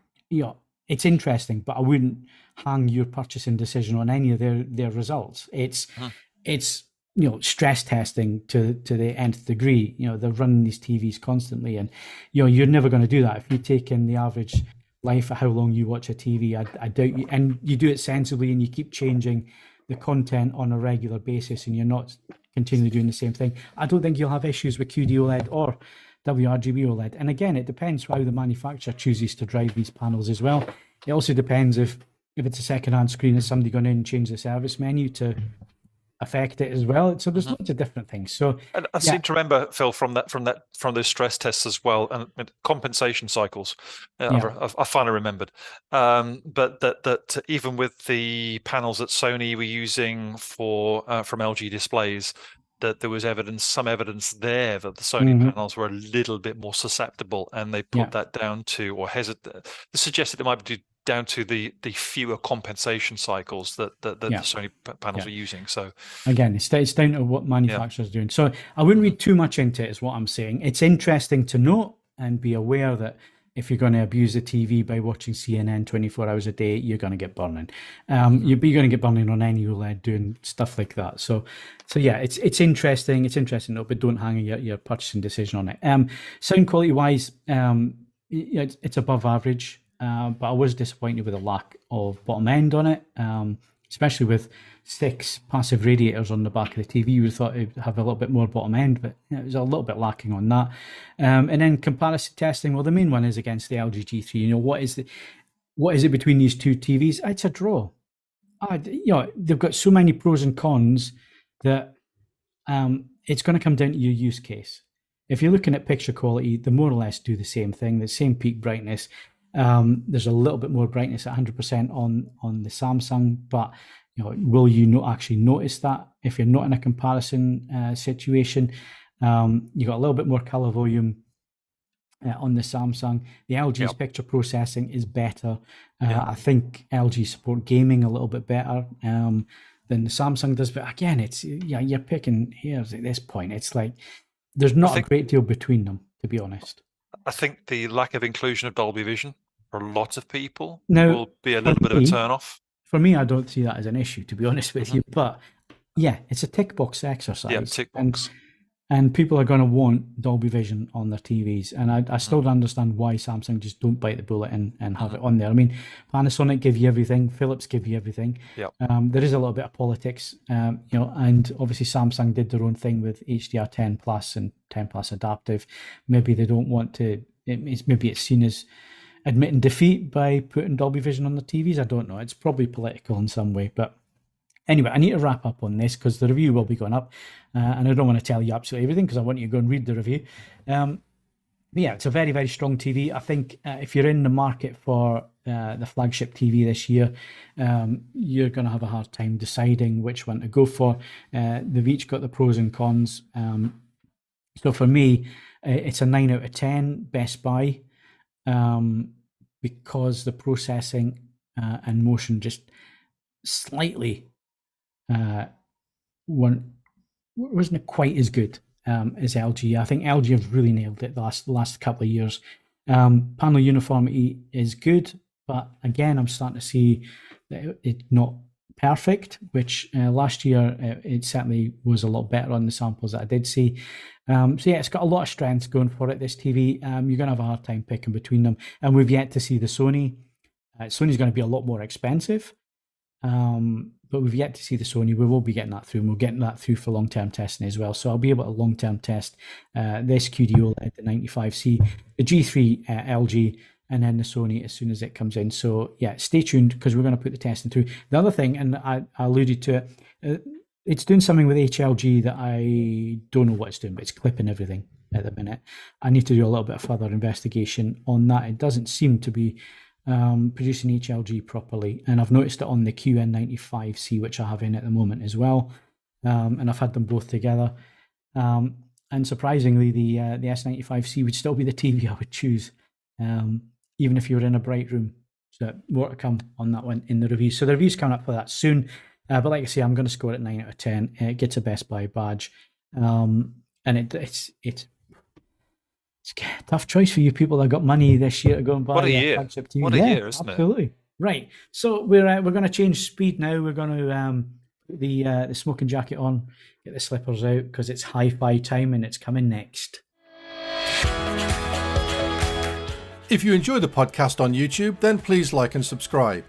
it's interesting, but I wouldn't hang your purchasing decision on any of their results. It's stress testing to the nth degree. They're running these TVs constantly, and you're never going to do that if you take in the average life of how long you watch a TV. I doubt you, and you do it sensibly, and you keep changing the content on a regular basis, and you're not continually doing the same thing. I don't think you'll have issues with QD-OLED or WRGB OLED. And again, it depends how the manufacturer chooses to drive these panels as well. It also depends if it's a second-hand screen, is somebody going in and change the service menu to affect it as well. So there's lots of different things. So, and I seem to remember, Phil, from those stress tests as well, and compensation cycles. I finally remembered. But that even with the panels that Sony were using from LG displays, that there was some evidence there that the Sony panels were a little bit more susceptible, and they put that down to, or suggested it might be down to the fewer compensation cycles that the Sony panels are using. So again, it's down to what manufacturers are doing. So I wouldn't read too much into it, is what I'm saying. It's interesting to note and be aware that if you're going to abuse the TV by watching CNN 24 hours a day, you're going to get burning. You're going to get burning on any OLED doing stuff like that. So yeah, it's interesting. It's interesting, though, but don't hang your purchasing decision on it. Sound quality wise, it's above average. But I was disappointed with the lack of bottom end on it, especially with 6 passive radiators on the back of the TV. You would have thought it would have a little bit more bottom end, but it was a little bit lacking on that. And then comparison testing, well, the main one is against the LG G3. What is it between these two TVs? It's a draw. They've got so many pros and cons that it's going to come down to your use case. If you're looking at picture quality, they more or less do the same thing, the same peak brightness. There's a little bit more brightness at 100% on the Samsung, but will you actually notice that if you're not in a comparison situation? You got a little bit more color volume on the Samsung. The LG's picture processing is better. I think LG support gaming a little bit better than the Samsung does, but again, it's you're picking hairs at this point. It's like there's not a great deal between them, to be honest. I think the lack of inclusion of Dolby Vision for a lot of people will be a little bit of a turn-off. For me, I don't see that as an issue, to be honest with you. But yeah, it's a tick box exercise. Yeah, tick box. And people are going to want Dolby Vision on their TVs. And I still don't understand why Samsung just don't bite the bullet and have it on there. I mean, Panasonic give you everything. Philips give you everything. Yep. There is a little bit of politics, and obviously Samsung did their own thing with HDR10 Plus and 10 Plus adaptive. Maybe they don't want to, maybe it's seen as admitting defeat by putting Dolby Vision on the TVs. I don't know. It's probably political in some way, but anyway, I need to wrap up on this because the review will be going up, and I don't want to tell you absolutely everything because I want you to go and read the review. But yeah, it's a very, very strong TV. I think if you're in the market for the flagship TV this year, you're going to have a hard time deciding which one to go for. They've each got the pros and cons. So for me, it's a 9 out of 10 Best Buy because the processing and motion just slightly wasn't quite as good as LG. I think LG have really nailed it the last couple of years. Panel uniformity is good, but again, I'm starting to see that it's not perfect, which last year it certainly was a lot better on the samples that I did see. So yeah, it's got a lot of strengths going for it, this TV. You're going to have a hard time picking between them. And we've yet to see the Sony. Sony's going to be a lot more expensive. But we've yet to see the Sony. We will be getting that through, and we're getting that through for long-term testing as well. So I'll be able to long-term test this QD-OLED, the 95C, the G3 LG, and then the Sony as soon as it comes in. So yeah, stay tuned because we're going to put the testing through. The other thing, and I alluded to it, it's doing something with HLG that I don't know what it's doing, but it's clipping everything at the minute. I need to do a little bit of further investigation on that. It doesn't seem to be producing HLG properly, and I've noticed it on the QN95C, which I have in at the moment as well, and I've had them both together. unsurprisingly, the S95C would still be the TV I would choose, even if you were in a bright room. So more to come on that one in the review. So the review's coming up for that soon. But like I say, I'm going to score it 9 out of 10. It gets a Best Buy badge. And it's a tough choice for you people that got money this year to go and buy a flagship TV. What a year, isn't it? Absolutely. Right. So we're going to change speed now. We're going to put the smoking jacket on, get the slippers out, because it's hi-fi time and it's coming next. If you enjoy the podcast on YouTube, then please like and subscribe.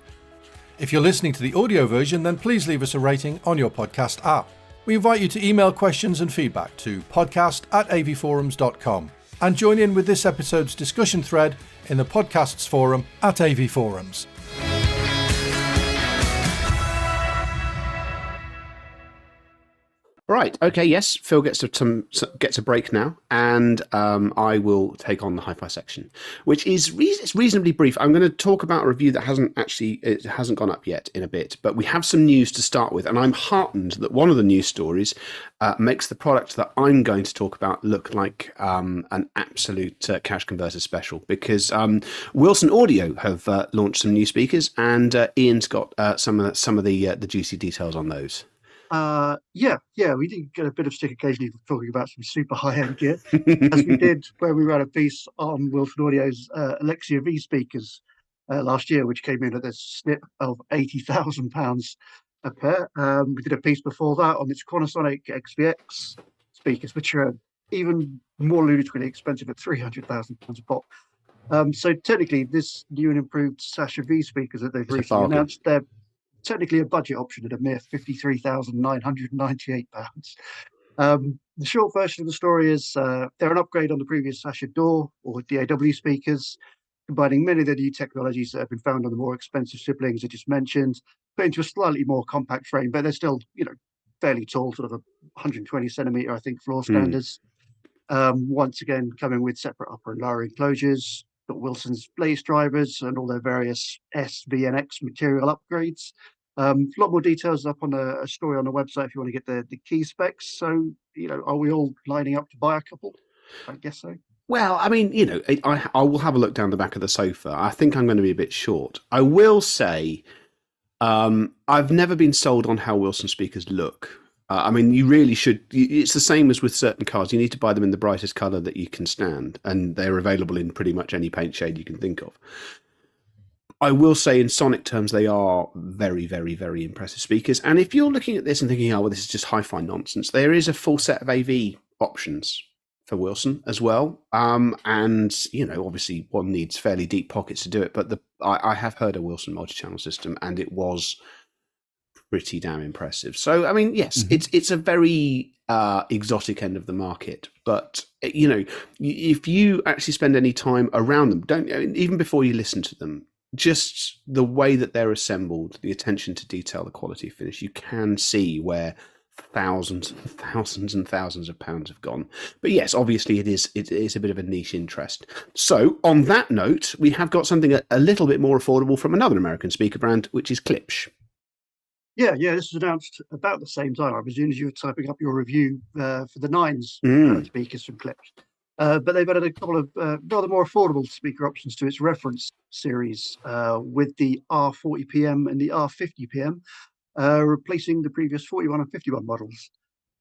If you're listening to the audio version, then please leave us a rating on your podcast app. We invite you to email questions and feedback to podcast@avforums.com and join in with this episode's discussion thread in the podcasts forum at AV Forums. Right. Okay. Yes. Phil gets a break now, and I will take on the hi-fi section, which is reasonably brief. I'm going to talk about a review that hasn't gone up yet in a bit, but we have some news to start with, and I'm heartened that one of the news stories makes the product that I'm going to talk about look like an absolute cash converter special, because Wilson Audio have launched some new speakers, and Ian's got some of the juicy details on those. We do get a bit of stick occasionally for talking about some super high-end gear, as we did when we ran a piece on Wilson Audio's Alexia V speakers last year, which came in at a snip of £80,000 a pair. We did a piece before that on its Panasonic XVX speakers, which are even more ludicrously expensive at £300,000 a pop. So technically, this new and improved Sasha V speakers that they've recently announced, they're technically a budget option at a mere £53,998. The short version of the story is they're an upgrade on the previous Sasha DAW or DAW speakers, combining many of the new technologies that have been found on the more expensive siblings I just mentioned, but into a slightly more compact frame. But they're still, fairly tall, sort of a 120 centimeter, I think, floor standards. Once again, coming with separate upper and lower enclosures. Got Wilson's Blaze drivers and all their various S, V, and X material upgrades. A lot more details up on a story on the website if you want to get the key specs. So, are we all lining up to buy a couple? I guess so. Well, I mean, I will have a look down the back of the sofa. I think I'm going to be a bit short. I will say I've never been sold on how Wilson speakers look. I mean, you really should. It's the same as with certain cars. You need to buy them in the brightest colour that you can stand, and they're available in pretty much any paint shade you can think of. I will say in sonic terms, they are very, very, very impressive speakers. And if you're looking at this and thinking, oh, well, this is just hi-fi nonsense, there is a full set of AV options for Wilson as well. And, obviously one needs fairly deep pockets to do it. But I have heard a Wilson multi-channel system, and it was pretty damn impressive. So, I mean, yes, it's a very exotic end of the market. But, if you actually spend any time around them, even before you listen to them, just the way that they're assembled, the attention to detail, the quality of finish, you can see where thousands and thousands and thousands of pounds have gone. But yes, obviously it is a bit of a niche interest. So on that note, we have got something a little bit more affordable from another American speaker brand, which is Klipsch. Yeah, this was announced about the same time, I presume, as you were typing up your review for the Nines speakers from Klipsch. But they've added a couple of rather more affordable speaker options to its reference series with the R40PM and the R50PM, replacing the previous 41 and 51 models.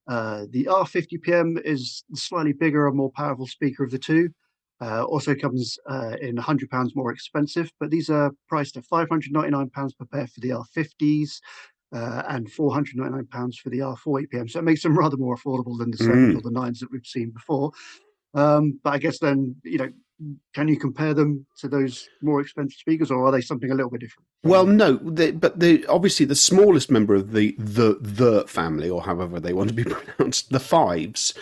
The R50PM is the slightly bigger and more powerful speaker of the two. Also comes in £100 more expensive, but these are priced at £599 per pair for the R50s and £499 for the R40PM. So it makes them rather more affordable than the 7s or the 9s that we've seen before. But I guess then, can you compare them to those more expensive speakers, or are they something a little bit different? Well, no, but obviously the smallest member of the family, or however they want to be pronounced, the 5s,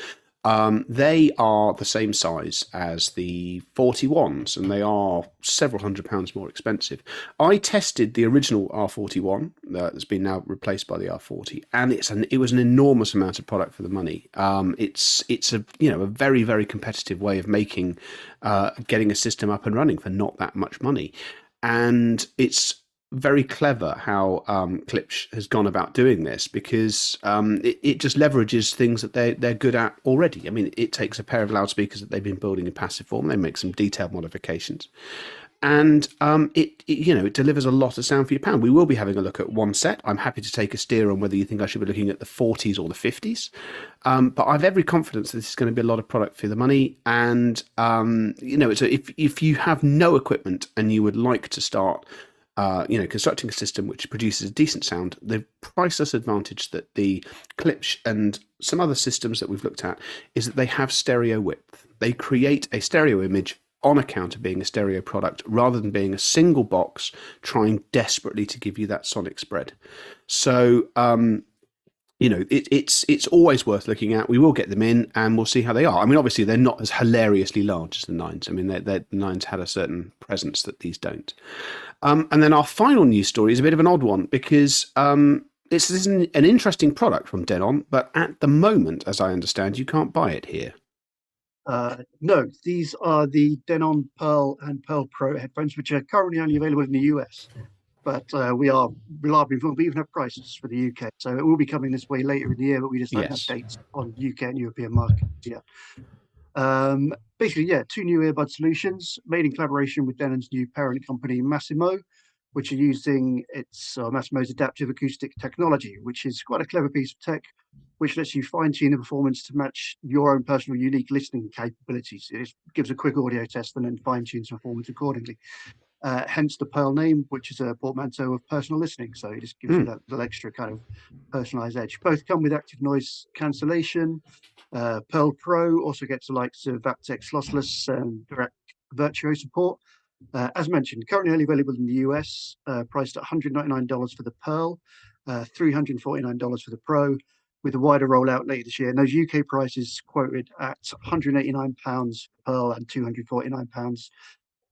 they are the same size as the 41s, and they are several £100s more expensive. I tested the original R41 that's been now replaced by the R40, and it was an enormous amount of product for the money. It's a very, very competitive way of getting a system up and running for not that much money, and it's very clever how Klipsch has gone about doing this, because it just leverages things that they're good at already. I mean, it takes a pair of loudspeakers that they've been building in passive form, they make some detailed modifications, and it delivers a lot of sound for your pound. We will be having a look at one set. I'm happy to take a steer on whether you think I should be looking at the 40s or the 50s, but I've every confidence that this is going to be a lot of product for the money. And if you have no equipment and you would like to start constructing a system which produces a decent sound, the priceless advantage that the Klipsch and some other systems that we've looked at is that they have stereo width. They create a stereo image on account of being a stereo product, rather than being a single box trying desperately to give you that sonic spread. So it's always worth looking at. We will get them in and we'll see how they are. I mean, obviously they're not as hilariously large as the 9s. I mean, the 9s had a certain presence that these don't. And then our final news story is a bit of an odd one, because this is an interesting product from Denon, but at the moment, as I understand, you can't buy it here. No, these are the Denon PerL and PerL Pro headphones, which are currently only available in the US. But we are reliably informed. We even have prices for the UK, so it will be coming this way later in the year. But we just don't have dates on UK and European markets yet. Basically, two new earbud solutions made in collaboration with Denon's new parent company Massimo, which are using Massimo's adaptive acoustic technology, which is quite a clever piece of tech, which lets you fine-tune the performance to match your own personal unique listening capabilities. It gives a quick audio test and then fine-tunes performance accordingly. Hence the PerL name, which is a portmanteau of personal listening. So it just gives you that little extra kind of personalized edge. Both come with active noise cancellation. PerL Pro also gets the likes of aptX lossless and direct virtuo support. As mentioned, currently only available in the US, priced at $199 for the PerL, $349 for the Pro, with a wider rollout later this year. And those UK prices quoted at £189 for PerL and £249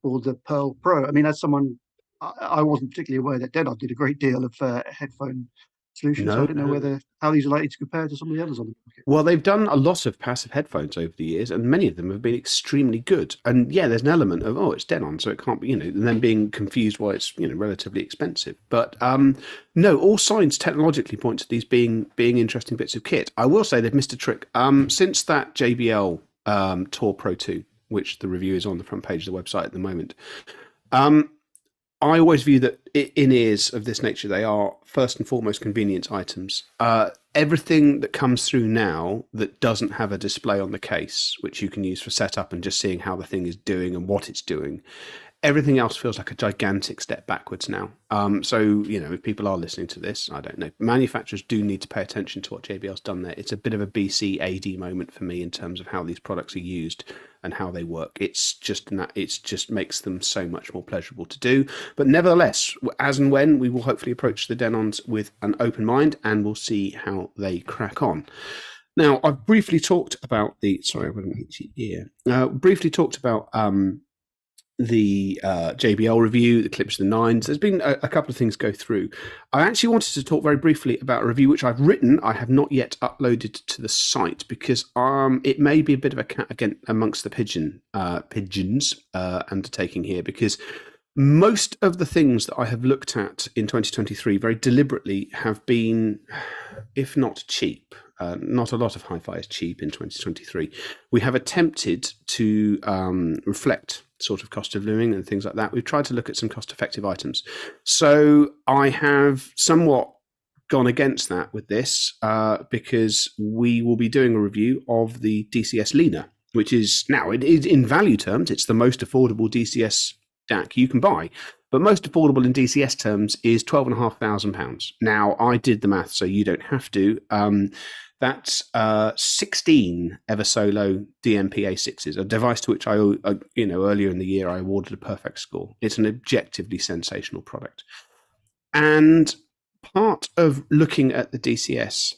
for the PerL Pro. I mean, as someone, I wasn't particularly aware that Denon did a great deal of headphone solutions. So I don't know how these are likely to compare to some of the others on the market. Well, they've done a lot of passive headphones over the years, and many of them have been extremely good. And there's an element of, it's Denon, so it can't be, and then being confused why it's, relatively expensive. But no, all signs technologically point to these being interesting bits of kit. I will say they've missed a trick. Since that JBL Tour Pro 2, which the review is on the front page of the website at the moment, I always view that in-ears of this nature, they are first and foremost convenience items. Everything that comes through now that doesn't have a display on the case, which you can use for setup and just seeing how the thing is doing and what it's doing, everything else feels like a gigantic step backwards now. So, if people are listening to this, I don't know. Manufacturers do need to pay attention to what JBL's done there. It's a bit of a BC AD moment for me in terms of how these products are used and how they work. It just makes them so much more pleasurable to do. But nevertheless, as and when, we will hopefully approach the Denons with an open mind, and we'll see how they crack on. Now, I've briefly talked about sorry, I've got an itchy ear. Briefly talked about the JBL review, the Klipsch, the 9s. There's been a couple of things go through. I actually wanted to talk very briefly about a review which I've written. I have not yet uploaded to the site because it may be a bit of a cat again amongst the pigeons undertaking here, because most of the things that I have looked at in 2023 very deliberately have been, if not cheap, not a lot of hi-fi is cheap in 2023. We have attempted to reflect sort of cost of living and things like that. We've tried to look at some cost-effective items. So I have somewhat gone against that with this because we will be doing a review of the DCS Lina, which is now, it is in value terms, it's the most affordable DCS DAC you can buy. But most affordable in DCS terms is £12,500. Now, I did the math, so you don't have to. That's 16 Eversolo DMP A6s, a device to which I, earlier in the year, I awarded a perfect score. It's an objectively sensational product. And part of looking at the DCS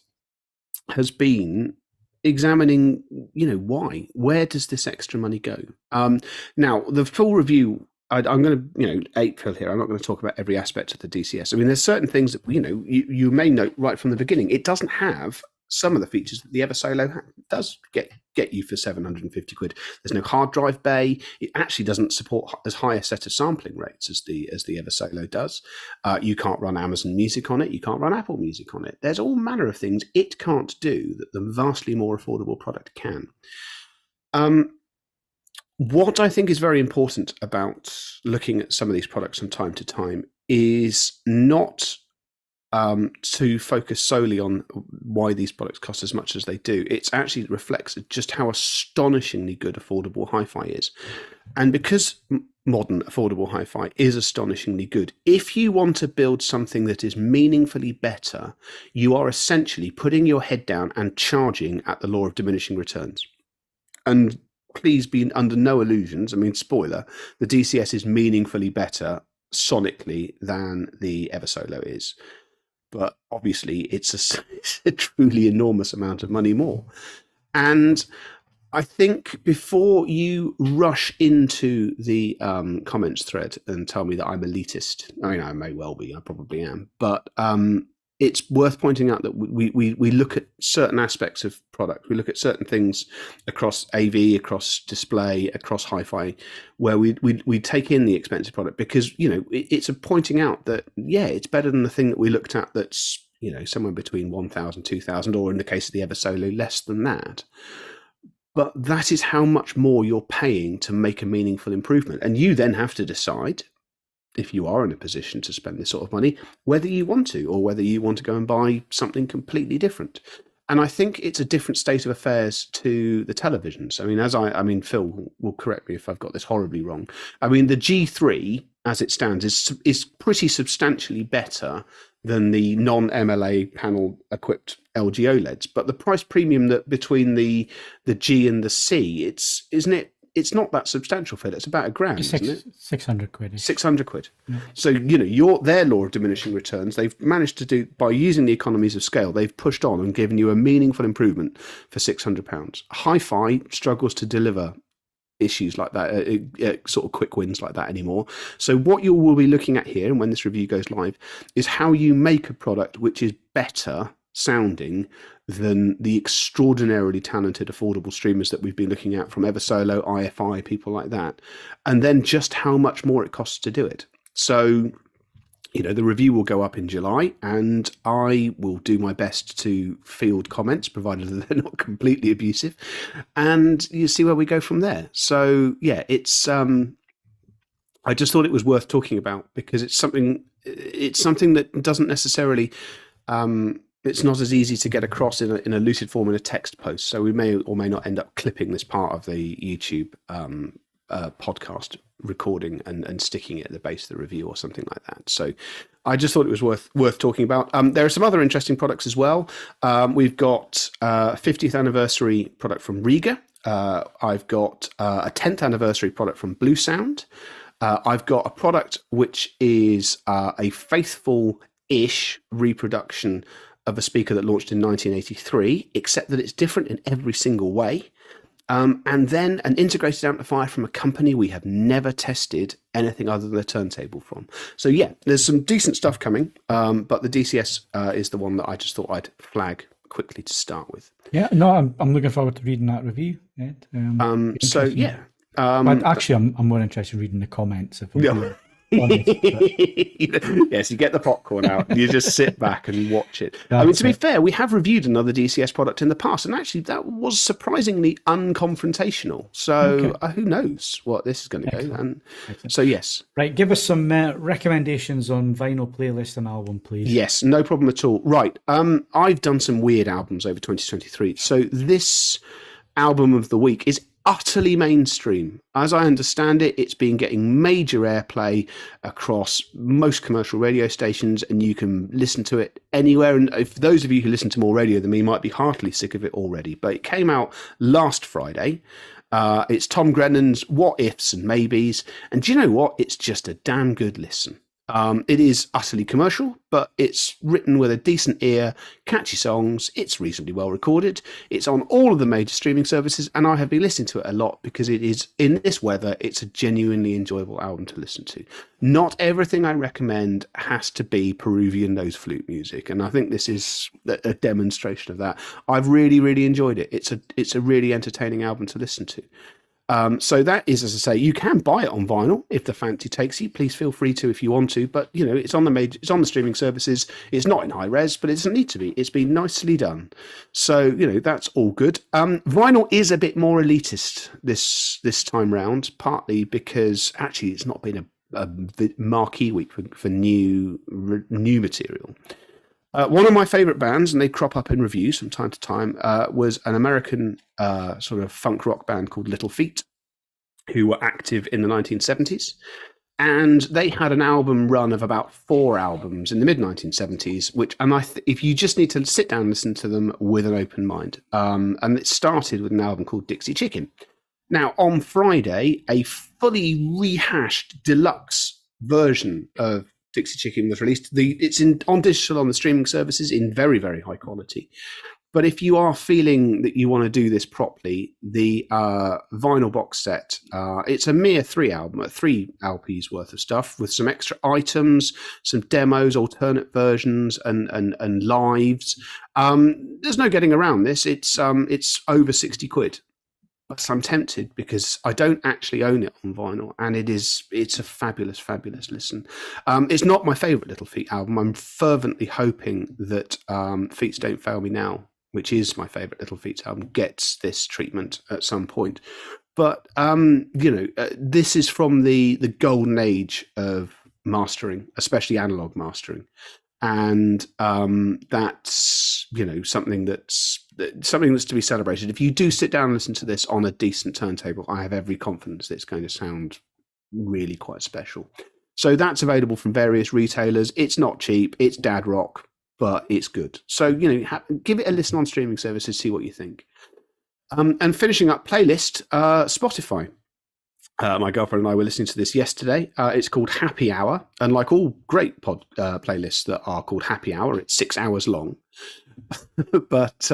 has been examining, why? Where does this extra money go? Now, the full review, I'm going to, April here. I'm not going to talk about every aspect of the DCS. I mean, there's certain things that, you may note right from the beginning. It doesn't have some of the features that the Eversolo does get you for 750 quid. There's no hard drive bay. It actually doesn't support as high a set of sampling rates as the Eversolo does. You can't run Amazon Music on it. You can't run Apple Music on it. There's all manner of things it can't do that the vastly more affordable product can. What I think is very important about looking at some of these products from time to time is not to focus solely on why these products cost as much as they do. It actually reflects just how astonishingly good affordable hi-fi is. And because modern affordable hi-fi is astonishingly good, if you want to build something that is meaningfully better, you are essentially putting your head down and charging at the law of diminishing returns. And please be under no illusions. I mean, spoiler, the DCS is meaningfully better sonically than the Eversolo is. But obviously, it's a truly enormous amount of money more. And I think before you rush into the comments thread and tell me that I'm elitist, I mean, I may well be, I probably am, but it's worth pointing out that we look at certain aspects of product. We look at certain things across AV, across display, across hi-fi, where we take in the expensive product because, you know, it's a pointing out that, yeah, it's better than the thing that we looked at that's, you know, somewhere between 1,000, 2,000, or in the case of the Eversolo, less than that. But that is how much more you're paying to make a meaningful improvement. And you then have to decide, if you are in a position to spend this sort of money, whether you want to, or whether you want to go and buy something completely different. And I think it's a different state of affairs to the televisions. I mean, I mean, Phil will correct me if I've got this horribly wrong. I mean, the G3, as it stands, is pretty substantially better than the non-MLA panel equipped LG OLEDs. But the price premium that between the G and the C, isn't it? It's not that substantial, Phil. It's about £1,000, isn't it? 600 quid. 600 quid. Yeah. So, you know, their law of diminishing returns, they've managed to do, by using the economies of scale, they've pushed on and given you a meaningful improvement for £600. Hi-Fi struggles to deliver issues like that, sort of quick wins like that anymore. So what you will be looking at here, and when this review goes live, is how you make a product which is better sounding than the extraordinarily talented affordable streamers that we've been looking at from Eversolo, IFI, people like that, and then just how much more it costs to do it. So, you know, the review will go up in July, and I will do my best to field comments, provided that they're not completely abusive, and you see where we go from there. So, yeah, it's I just thought it was worth talking about because it's something that doesn't necessarily it's not as easy to get across in a lucid form in a text post. So we may or may not end up clipping this part of the YouTube podcast recording and sticking it at the base of the review or something like that. So I just thought it was worth talking about. There are some other interesting products as well. We've got a 50th anniversary product from Riga. I've got a 10th anniversary product from Blue Sound. I've got a product which is a faithful-ish reproduction of a speaker that launched in 1983, except that it's different in every single way. And then an integrated amplifier from a company we have never tested anything other than a turntable from. So yeah, there's some decent stuff coming, but the DCS is the one that I just thought I'd flag quickly to start with. Yeah, no, I'm looking forward to reading that review, Ed. So yeah. But actually, I'm more interested in reading the comments. If I'm honest, yes, you get the popcorn out and you just sit back and watch it. I mean, to be fair, we have reviewed another DCS product in the past, and actually that was surprisingly unconfrontational. So who knows what this is going to go. And so yes, right, give us some recommendations on vinyl playlist and album, please. Yes, no problem at all. Right, I've done some weird albums over 2023. So this album of the week is utterly mainstream. As I understand it, it's been getting major airplay across most commercial radio stations, and you can listen to it anywhere. And if those of you who listen to more radio than me might be heartily sick of it already, but it came out last Friday. It's Tom Grennan's What Ifs and Maybes, and do you know what? It's just a damn good listen. It is utterly commercial, but it's written with a decent ear, catchy songs. It's reasonably well recorded. It's on all of the major streaming services, and I have been listening to it a lot because it is, in this weather, it's a genuinely enjoyable album to listen to. Not everything I recommend has to be Peruvian nose flute music, and I think this is a demonstration of that. I've really, really enjoyed it. It's a really entertaining album to listen to. So that is, as I say, you can buy it on vinyl if the fancy takes you. Please feel free to if you want to. But it's on the streaming services. It's not in high res, but it doesn't need to be. It's been nicely done. So that's all good. Vinyl is a bit more elitist this time round, partly because actually it's not been a marquee week for new material. One of my favourite bands, and they crop up in reviews from time to time, was an American sort of funk rock band called Little Feat, who were active in the 1970s. And they had an album run of about 4 albums in the mid-1970s, if you just need to sit down and listen to them with an open mind. And it started with an album called Dixie Chicken. Now, on Friday, a fully rehashed deluxe version of Dixie Chicken was released. It's on digital on the streaming services in very, very high quality. But if you are feeling that you want to do this properly, the vinyl box set, it's a mere 3 LPs worth of stuff with some extra items, some demos, alternate versions, and lives. There's no getting around this. It's over 60 quid. But I'm tempted because I don't actually own it on vinyl, and it's a fabulous, fabulous listen. It's not my favourite Little Feat album. I'm fervently hoping that Feats Don't Fail Me Now, which is my favourite Little Feat album, gets this treatment at some point. But this is from the golden age of mastering, especially analog mastering. And that's something that's to be celebrated. If you do sit down and listen to this on a decent turntable, I have every confidence that it's going to sound really quite special. So that's available from various retailers. It's not cheap. It's dad rock, but it's good. So give it a listen on streaming services. See what you think. And finishing up playlist, Spotify. My girlfriend and I were listening to this yesterday. It's called Happy Hour. And like all great playlists that are called Happy Hour, it's 6 hours long. But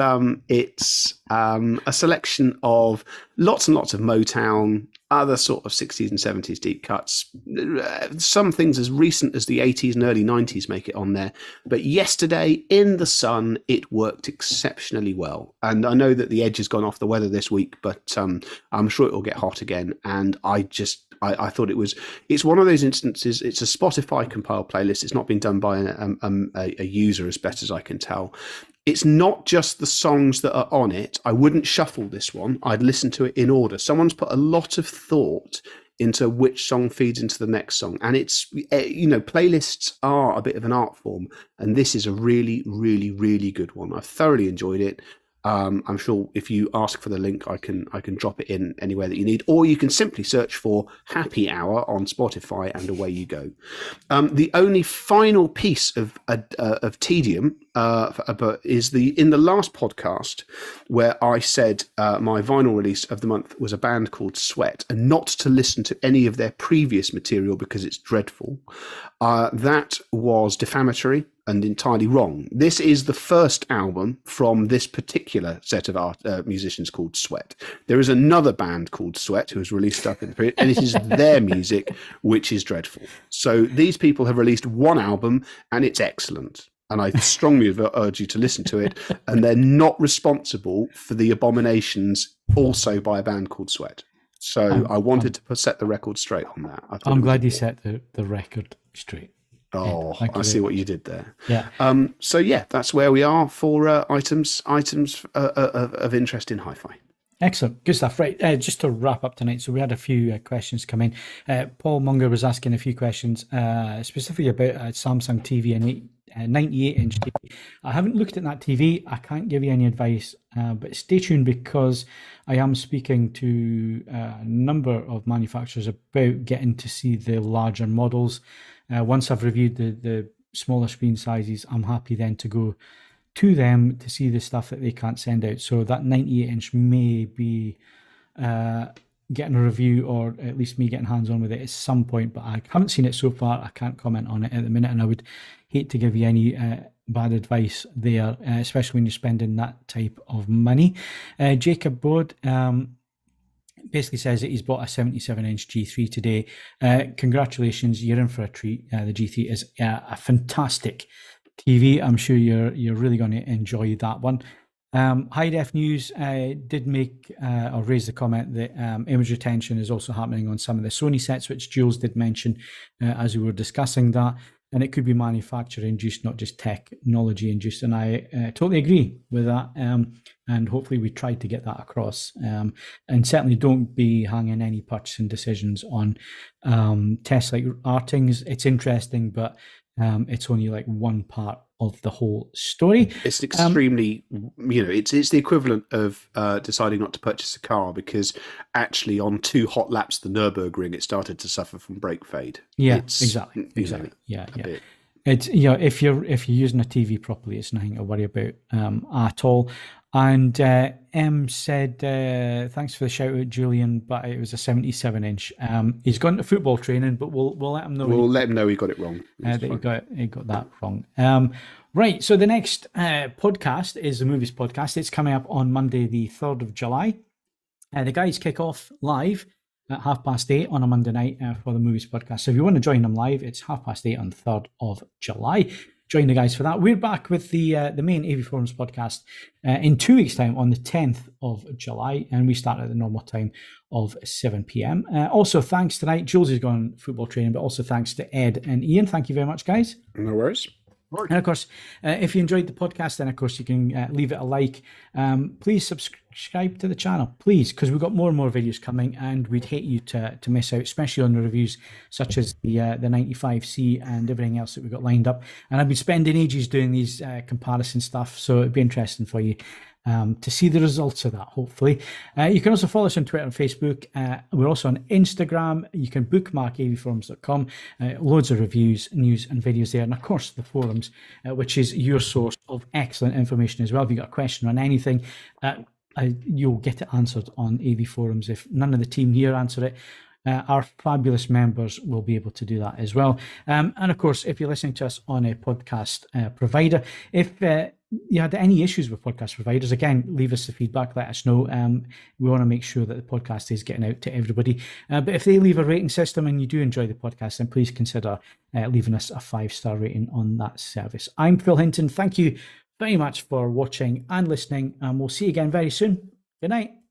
it's a selection of lots and lots of Motown, other sort of 60s and 70s deep cuts. Some things as recent as the 80s and early 90s make it on there. But yesterday, in the sun, it worked exceptionally well. And I know that the edge has gone off the weather this week, but I'm sure it will get hot again. And I thought it's one of those instances. It's a Spotify compiled playlist. It's not been done by a user, as best as I can tell. It's not just the songs that are on it. I wouldn't shuffle this one. I'd listen to it in order. Someone's put a lot of thought into which song feeds into the next song. And it's, playlists are a bit of an art form. And this is a really, really, really good one. I've thoroughly enjoyed it. I'm sure if you ask for the link, I can drop it in anywhere that you need, or you can simply search for Happy Hour on Spotify and away you go. The only final piece of tedium is in the last podcast where I said my vinyl release of the month was a band called Sweat, and not to listen to any of their previous material because it's dreadful. That was defamatory and entirely wrong. This is the first album from this particular set of musicians called Sweat. There is another band called Sweat who has released stuff in the period, and it is their music which is dreadful. So these people have released one album and it's excellent. And I strongly urge you to listen to it. And they're not responsible for the abominations also by a band called Sweat. So I wanted to set the record straight on that. I'm glad you set the record straight. Oh, I see what you did there. Yeah. So that's where we are for items of interest in hi-fi. Excellent. Good stuff. Right. Just to wrap up tonight. So we had a few questions come in. Paul Munger was asking a few questions, specifically about Samsung TV and 98-inch TV. I haven't looked at that TV. I can't give you any advice, but stay tuned because I am speaking to a number of manufacturers about getting to see the larger models. Once I've reviewed the smaller screen sizes, I'm happy then to go to them to see the stuff that they can't send out. So that 98-inch may be getting a review, or at least me getting hands on with it at some point, but I haven't seen it so far. I can't comment on it at the minute, and I would hate to give you any bad advice there, especially when you're spending that type of money. Jacob Bod basically says that he's bought a 77-inch G3 today. Congratulations, you're in for a treat. The G3 is a fantastic TV. I'm sure you're really going to enjoy that one. High Def News did make or raise the comment that image retention is also happening on some of the Sony sets, which Jules did mention as we were discussing that. And it could be manufacturer induced, not just technology induced. And I totally agree with that. And hopefully we try to get that across. And certainly don't be hanging any purchasing decisions on tests like Artings. It's interesting, but it's only like one part of the whole story. It's extremely, it's the equivalent of deciding not to purchase a car because actually on 2 hot laps of the Nürburgring, it started to suffer from brake fade. Yeah, exactly. Yeah. It's if you're using a TV properly, it's nothing to worry about at all. And M said, thanks for the shout out, Julian, but it was a 77-inch. He's gone to football training, but we'll let him know. We'll let him know he got it wrong. That he got that wrong. Right, so the next podcast is the Movies Podcast. It's coming up on Monday, the 3rd of July. The guys kick off live at 8:30 on a Monday night for the Movies Podcast. So if you want to join them live, it's 8:30 on the 3rd of July. Join the guys for that. We're back with the main AV Forums podcast in 2 weeks' time on the 10th of July, and we start at the normal time of 7 p.m. Also, thanks tonight. Jules is going football training, but also thanks to Ed and Ian. Thank you very much, guys. No worries. And of course, if you enjoyed the podcast, then of course you can leave it a like. Please subscribe to the channel, please, because we've got more and more videos coming, and we'd hate you to miss out, especially on the reviews such as the 95C and everything else that we've got lined up. And I've been spending ages doing these comparison stuff, so it'd be interesting for you to see the results of that, hopefully. You can also follow us on Twitter and Facebook. We're also on Instagram. You can bookmark avforums.com. Loads of reviews, news and videos there. And of course, the forums, which is your source of excellent information as well. If you've got a question on anything, you'll get it answered on AV Forums. If none of the team here answer it, our fabulous members will be able to do that as well. And of course, if you're listening to us on a podcast provider, if you had any issues with podcast providers, again, leave us the feedback, let us know. We want to make sure that the podcast is getting out to everybody. But if they leave a rating system and you do enjoy the podcast, then please consider leaving us a 5-star rating on that service. I'm Phil Hinton. Thank you very much for watching and listening, and we'll see you again very soon. Good night.